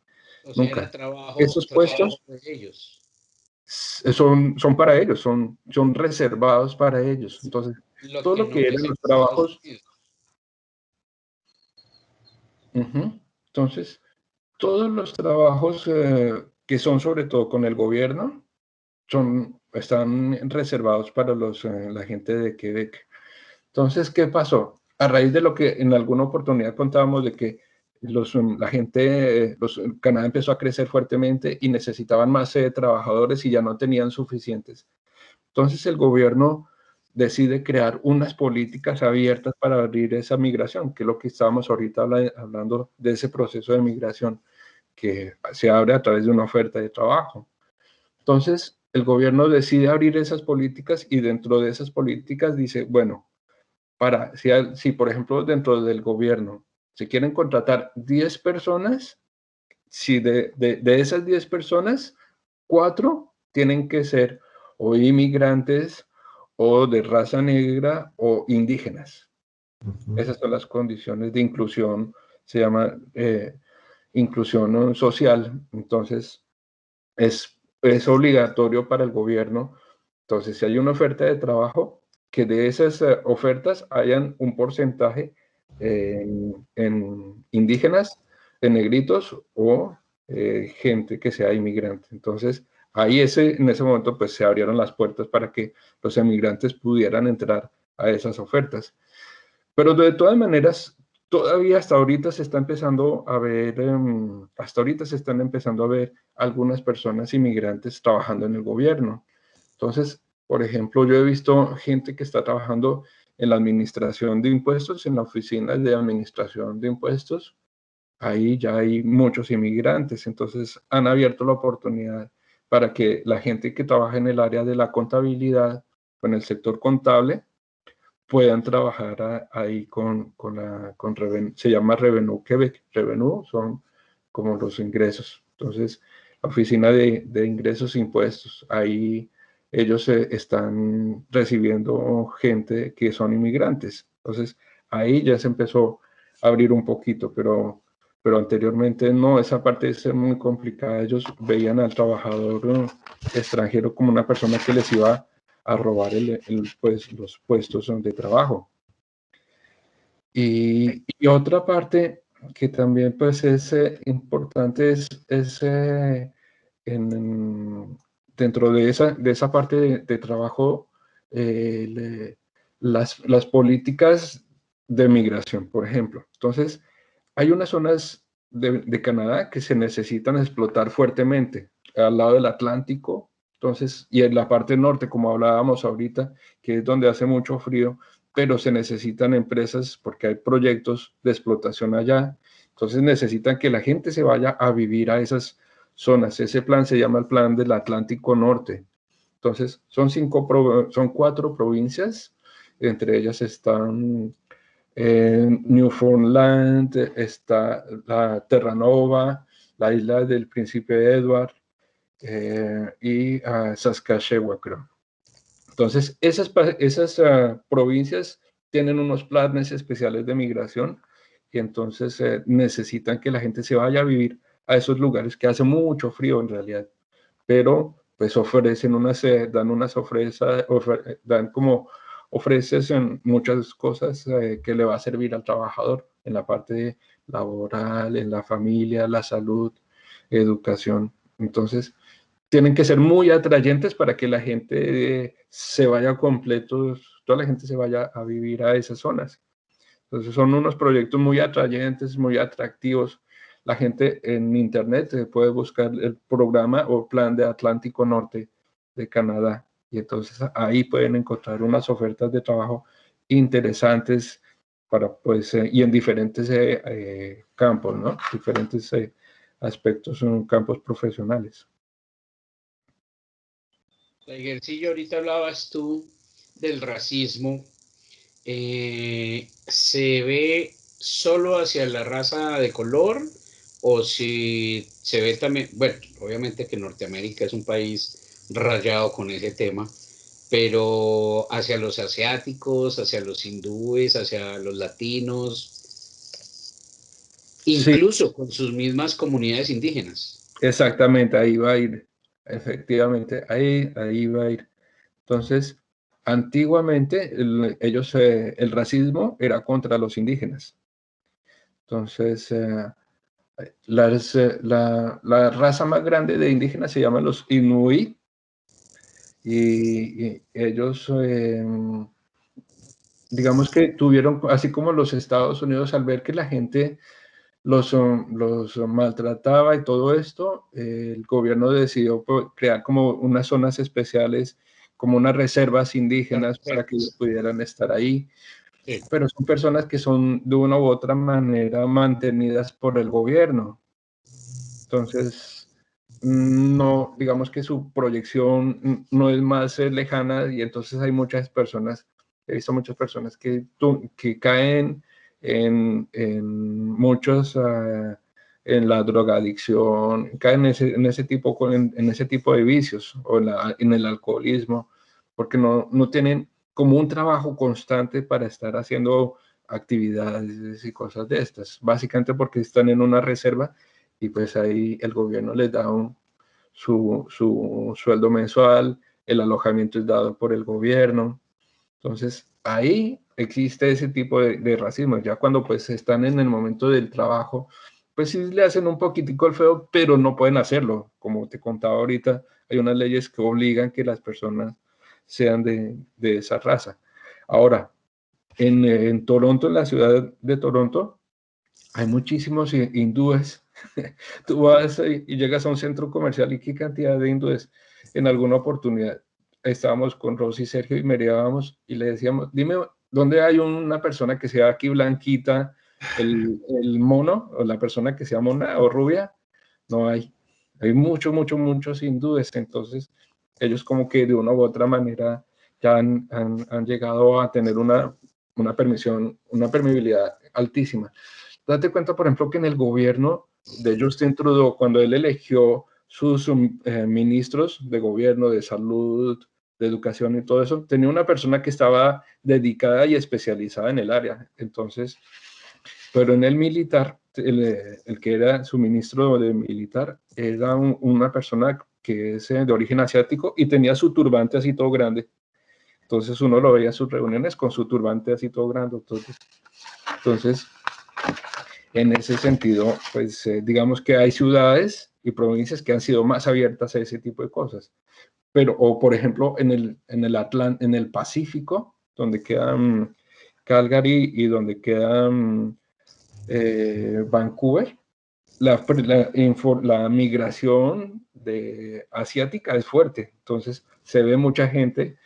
O sea, Nunca. era trabajo Esos puestos de ellos. son para ellos, son reservados para ellos. Entonces, todo lo que eran los trabajos. Entonces, todos los trabajos que son sobre todo con el gobierno están reservados para la gente de Quebec. Entonces, ¿qué pasó? A raíz de lo que en alguna oportunidad contábamos de que Canadá empezó a crecer fuertemente y necesitaban más trabajadores y ya no tenían suficientes. Entonces el gobierno decide crear unas políticas abiertas para abrir esa migración, que es lo que estábamos ahorita hablando de ese proceso de migración que se abre a través de una oferta de trabajo. Entonces, el gobierno decide abrir esas políticas y dentro de esas políticas dice, bueno, si por ejemplo dentro del gobierno se quieren contratar 10 personas, si de esas 10 personas, 4 tienen que ser o inmigrantes o de raza negra o indígenas. Esas son las condiciones de inclusión, se llama inclusión social. Entonces, es obligatorio para el gobierno. Entonces, si hay una oferta de trabajo, que de esas ofertas hayan un porcentaje en indígenas, en negritos o gente que sea inmigrante. Entonces, ahí en ese momento pues se abrieron las puertas para que los inmigrantes pudieran entrar a esas ofertas. Pero de todas maneras, todavía hasta ahorita se está empezando a ver, hasta ahorita se están empezando a ver algunas personas inmigrantes trabajando en el gobierno. Entonces, por ejemplo, yo he visto gente que está trabajando en la administración de impuestos, en la oficina de administración de impuestos. Ahí ya hay muchos inmigrantes, entonces han abierto la oportunidad para que la gente que trabaja en el área de la contabilidad o en el sector contable puedan trabajar ahí con se llama Revenue Quebec. Revenue son como los ingresos. Entonces, la oficina de ingresos e impuestos, ahí ellos están recibiendo gente que son inmigrantes. Entonces, ahí ya se empezó a abrir un poquito, pero anteriormente no, esa parte es muy complicada. Ellos veían al trabajador extranjero como una persona que les iba a robar pues, los puestos de trabajo. Y otra parte que también pues es importante es dentro de esa parte de trabajo, las políticas de migración, por ejemplo. Entonces, hay unas zonas de Canadá que se necesitan explotar fuertemente, al lado del Atlántico, entonces, y en la parte norte, como hablábamos ahorita, que es donde hace mucho frío, pero se necesitan empresas porque hay proyectos de explotación allá, entonces necesitan que la gente se vaya a vivir a esas zonas. Ese plan se llama el Plan del Atlántico Norte. Entonces, son 4 provincias, entre ellas están Newfoundland, está la Terranova, la isla del Príncipe Edward y Saskatchewan, creo. Entonces, esas provincias tienen unos planes especiales de migración y entonces necesitan que la gente se vaya a vivir a esos lugares que hace mucho frío en realidad, pero pues dan unas dan como ofreces en muchas cosas que le va a servir al trabajador en la parte laboral, en la familia, la salud, educación. Entonces, tienen que ser muy atrayentes para que la gente se vaya completos, toda la gente se vaya a vivir a esas zonas. Entonces son unos proyectos muy atrayentes, muy atractivos. La gente en internet puede buscar el programa o plan de Atlántico Norte de Canadá y entonces ahí pueden encontrar unas ofertas de trabajo interesantes para pues y en diferentes campos, ¿no? Diferentes aspectos, son campos profesionales. Tigercillo, ahorita hablabas tú del racismo. ¿Se ve solo hacia la raza de color o si se ve también, bueno, obviamente que Norteamérica es un país rayado con ese tema, pero hacia los asiáticos, hacia los hindúes, hacia los latinos, incluso sí, con sus mismas comunidades indígenas? Exactamente, ahí va a ir, efectivamente, ahí va a ir. Entonces, antiguamente el racismo era contra los indígenas. Entonces, la raza más grande de indígenas se llama los Inuit y ellos, digamos que tuvieron, así como los Estados Unidos, al ver que la gente los maltrataba y todo esto, el gobierno decidió crear como unas zonas especiales, como unas reservas indígenas para que ellos pudieran estar ahí. Sí. Pero son personas que son de una u otra manera mantenidas por el gobierno. Entonces, no, digamos que su proyección no es más lejana y entonces hay muchas personas, he visto muchas personas que caen en muchos, en la drogadicción, caen en ese tipo de vicios o en el alcoholismo, porque no tienen como un trabajo constante para estar haciendo actividades y cosas de estas, básicamente porque están en una reserva y pues ahí el gobierno les da su sueldo mensual, el alojamiento es dado por el gobierno. Entonces, ahí existe ese tipo de racismo. Ya cuando pues están en el momento del trabajo, pues sí le hacen un poquitico el feo, pero no pueden hacerlo. Como te contaba ahorita, hay unas leyes que obligan que las personas sean de esa raza. Ahora, en Toronto, en la ciudad de Toronto, hay muchísimos hindúes. Tú vas y llegas a un centro comercial y qué cantidad de hindúes. En alguna oportunidad estábamos con Rosy, Sergio y mirábamos y le decíamos, dime, ¿dónde hay una persona que sea aquí blanquita, el mono, o la persona que sea mona o rubia? No hay. Hay muchos hindúes. Entonces, ellos como que de una u otra manera ya han llegado a tener una permeabilidad altísima. Date cuenta, por ejemplo, que en el gobierno de Justin Trudeau, cuando él eligió sus ministros de gobierno, de salud, de educación y todo eso, tenía una persona que estaba dedicada y especializada en el área. Entonces, pero en el militar, el que era su ministro de militar, era una persona que es de origen asiático y tenía su turbante así todo grande. Entonces uno lo veía en sus reuniones con su turbante así todo grande. Entonces en ese sentido, pues digamos que hay ciudades y provincias que han sido más abiertas a ese tipo de cosas. Pero, o por ejemplo, en el Pacífico, donde quedan Calgary y donde quedan Vancouver, la migración asiática es fuerte. Entonces se ve mucha gente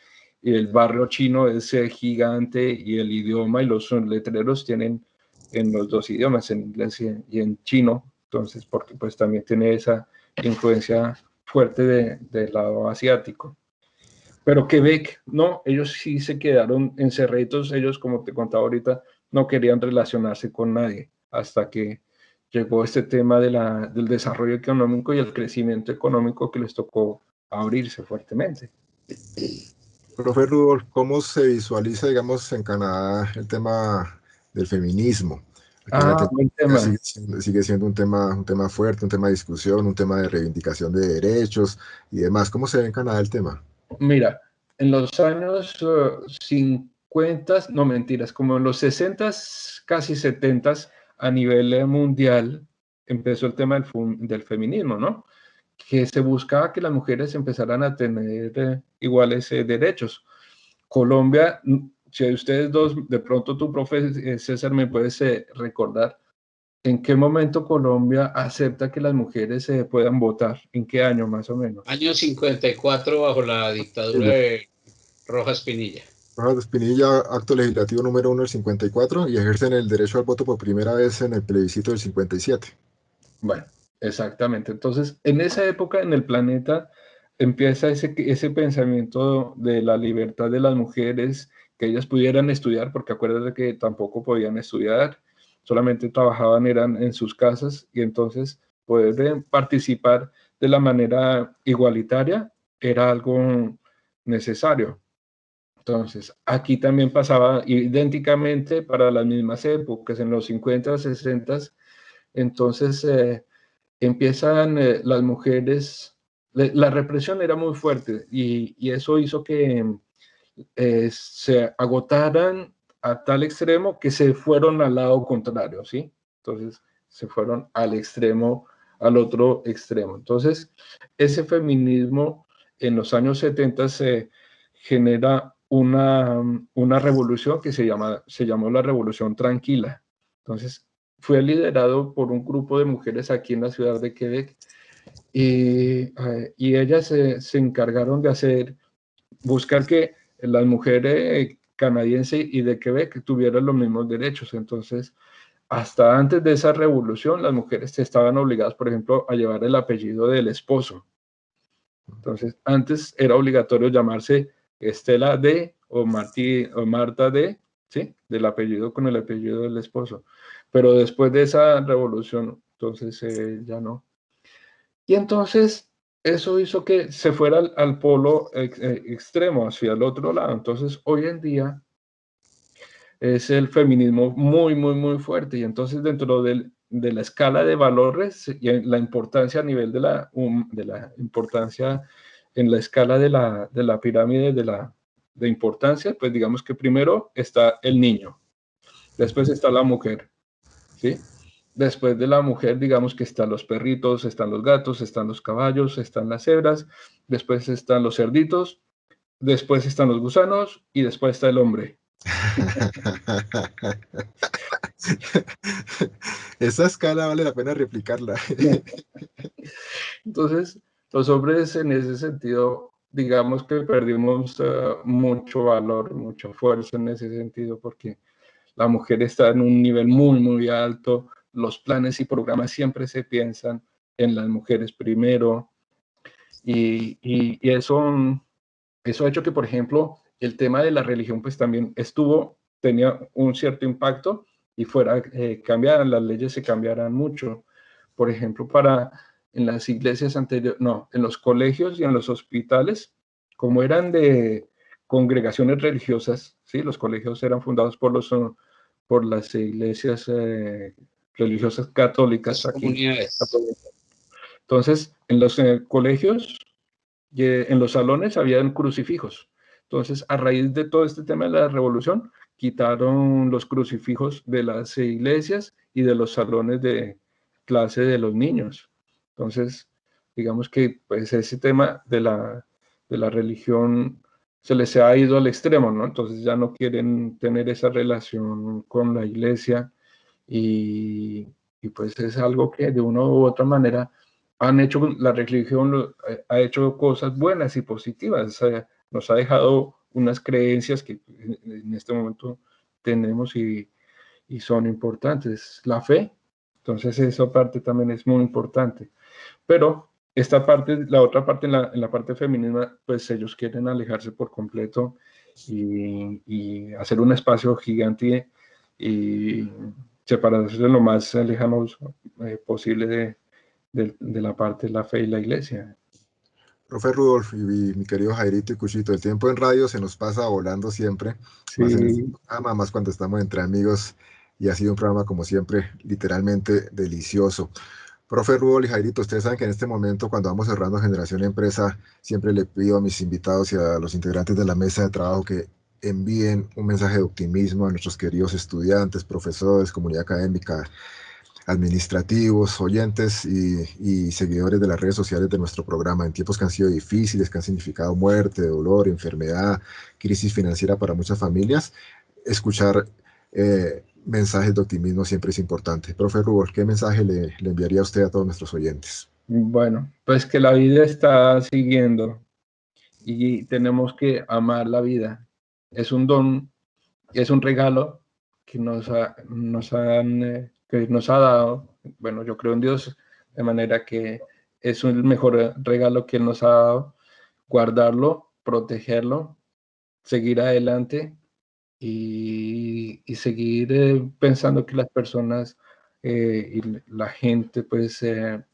y el barrio chino es gigante y el idioma y los letreros tienen en los dos idiomas, en inglés y en chino. Entonces, porque pues también tiene esa influencia fuerte del lado asiático. Pero Quebec, no, ellos sí se quedaron encerrados. Ellos, como te contaba ahorita, no querían relacionarse con nadie hasta que llegó este tema del desarrollo económico y el crecimiento económico que les tocó abrirse fuertemente. Profe Rudolf, ¿cómo se visualiza, digamos, en Canadá el tema del feminismo? Aquí en Latinoamérica sigue siendo un tema fuerte, un tema de discusión, un tema de reivindicación de derechos y demás. ¿Cómo se ve en Canadá el tema? Mira, en los años 50, no mentiras, como en los 60, casi 70, a nivel mundial, empezó el tema del feminismo, ¿no? Que se buscaba que las mujeres empezaran a tener iguales derechos. Colombia, si ustedes dos, de pronto tu profe César me puedes recordar, ¿en qué momento Colombia acepta que las mujeres puedan votar? ¿En qué año más o menos? Año 54 bajo la dictadura de Rojas Pinilla. Rojas Pinilla, acto legislativo número 1 del 54 y ejercen el derecho al voto por primera vez en el plebiscito del 57. Bueno, exactamente. Entonces, en esa época en el planeta empieza ese pensamiento de la libertad de las mujeres, que ellas pudieran estudiar, porque acuérdate que tampoco podían estudiar, solamente trabajaban, eran en sus casas, y entonces poder participar de la manera igualitaria era algo necesario. Entonces, aquí también pasaba idénticamente para las mismas épocas, en los 50, 60. Entonces, empiezan las mujeres, la represión era muy fuerte y eso hizo que se agotaran a tal extremo que se fueron al lado contrario, ¿sí? Entonces, se fueron al extremo, al otro extremo. Entonces, ese feminismo en los años 70 se genera una revolución que se llamó la Revolución Tranquila. Entonces, fue liderado por un grupo de mujeres aquí en la ciudad de Quebec y ellas se encargaron de buscar que las mujeres canadienses y de Quebec tuvieran los mismos derechos. Entonces, hasta antes de esa revolución, las mujeres estaban obligadas, por ejemplo, a llevar el apellido del esposo. Entonces, antes era obligatorio llamarse Estela D. o Marta D., ¿sí? Del apellido con el apellido del esposo. Pero después de esa revolución, entonces ya no. Y entonces eso hizo que se fuera al polo extremo, hacia el otro lado. Entonces, hoy en día es el feminismo muy fuerte. Y entonces dentro de la escala de valores y la importancia a nivel de la importancia en la escala de la pirámide de importancia, pues digamos que primero está el niño, después está la mujer, ¿sí? Después de la mujer, digamos que están los perritos, están los gatos, están los caballos, están las cebras, después están los cerditos, después están los gusanos y después está el hombre. Esa escala vale la pena replicarla. Entonces, los hombres en ese sentido, digamos que perdimos mucho valor, mucha fuerza en ese sentido, porque la mujer está en un nivel muy, muy alto. Los planes y programas siempre se piensan en las mujeres primero. Y eso ha hecho que, por ejemplo, el tema de la religión pues también tenía un cierto impacto y las leyes se cambiaran mucho. Por ejemplo, en las iglesias anteriores, no, en los colegios y en los hospitales, como eran de congregaciones religiosas, ¿sí? Los colegios eran fundados por las iglesias religiosas católicas Las aquí. comunidades. Entonces, en los colegios y en los salones habían crucifijos. Entonces, a raíz de todo este tema de la revolución, quitaron los crucifijos de las iglesias y de los salones de clase de los niños. Entonces, digamos que pues ese tema de la religión se les ha ido al extremo, ¿no? Entonces ya no quieren tener esa relación con la iglesia y, y pues es algo que de una u otra manera la religión ha hecho cosas buenas y positivas, nos ha dejado unas creencias que en este momento tenemos y son importantes. La fe, entonces esa parte también es muy importante. Pero esta parte, la otra parte, en la parte femenina, pues ellos quieren alejarse por completo y hacer un espacio gigante y separarse de lo más lejanos posible de la parte de la fe y la iglesia. Profe Rudolf y mi querido Jairito y Cuchito, el tiempo en radio se nos pasa volando siempre, más en este Sí, programa, más cuando estamos entre amigos, y ha sido un programa, como siempre, literalmente delicioso. Profe Rudolf y Jairito, ustedes saben que en este momento, cuando vamos cerrando Generación Empresa, siempre le pido a mis invitados y a los integrantes de la mesa de trabajo que envíen un mensaje de optimismo a nuestros queridos estudiantes, profesores, comunidad académica, administrativos, oyentes y seguidores de las redes sociales de nuestro programa en tiempos que han sido difíciles, que han significado muerte, dolor, enfermedad, crisis financiera para muchas familias. Escuchar mensajes de optimismo siempre es importante. Profe Rubor, ¿qué mensaje le enviaría a usted a todos nuestros oyentes? bueno, pues que la vida está siguiendo y tenemos que amar la vida. Es un don, es un regalo que que nos ha dado. Bueno, yo creo en Dios, de manera que es el mejor regalo que Él nos ha dado. Guardarlo, protegerlo, seguir adelante y seguir pensando que las personas y la gente pues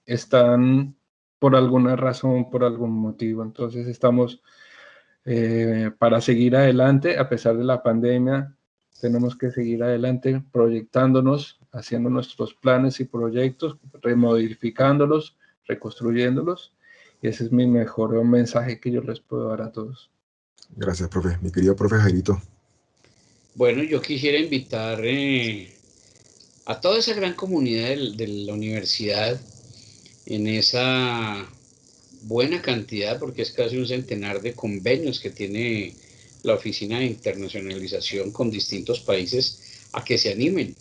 están por alguna razón, por algún motivo. Entonces estamos para seguir adelante a pesar de la pandemia. Tenemos que seguir adelante proyectándonos, haciendo nuestros planes y proyectos, remodificándolos, reconstruyéndolos. Y ese es mi mejor mensaje que yo les puedo dar a todos. Gracias, profe. Mi querido profe Jairito. Bueno, yo quisiera invitar a toda esa gran comunidad de la universidad en esa buena cantidad, porque es casi un centenar de convenios que tiene la Oficina de Internacionalización con distintos países, a que se animen.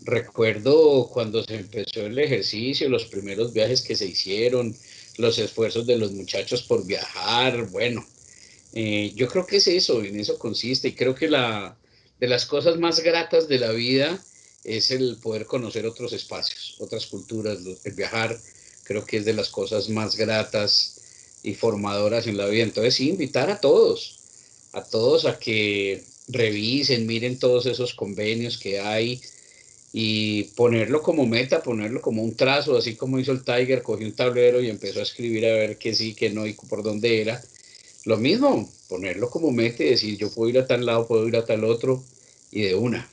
Recuerdo cuando se empezó el ejercicio, los primeros viajes que se hicieron, los esfuerzos de los muchachos por viajar, bueno, yo creo que es eso, en eso consiste, y creo que de las cosas más gratas de la vida es el poder conocer otros espacios, otras culturas, el viajar, creo que es de las cosas más gratas y formadoras en la vida. Entonces, sí, invitar a todos a que revisen, miren todos esos convenios que hay y ponerlo como meta, ponerlo como un trazo, así como hizo el Tiger, cogió un tablero y empezó a escribir a ver qué sí, qué no y por dónde era. Lo mismo, ponerlo como meta y decir yo puedo ir a tal lado, puedo ir a tal otro y de una.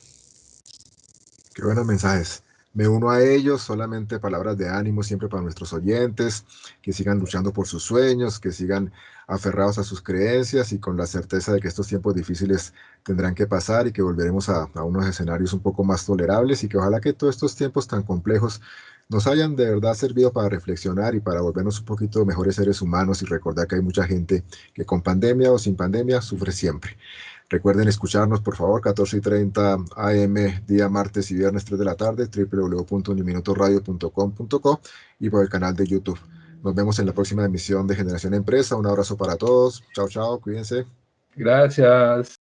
Qué buenos mensajes. Me uno a ellos, solamente palabras de ánimo siempre para nuestros oyentes, que sigan luchando por sus sueños, que sigan aferrados a sus creencias y con la certeza de que estos tiempos difíciles tendrán que pasar y que volveremos a unos escenarios un poco más tolerables y que ojalá que todos estos tiempos tan complejos nos hayan de verdad servido para reflexionar y para volvernos un poquito mejores seres humanos y recordar que hay mucha gente que con pandemia o sin pandemia sufre siempre. Recuerden escucharnos, por favor, 14:30 AM, día martes y viernes 3 de la tarde, www.uniminutoradio.com.co y por el canal de YouTube. Nos vemos en la próxima emisión de Generación Empresa. Un abrazo para todos. Chao, chao, cuídense. Gracias.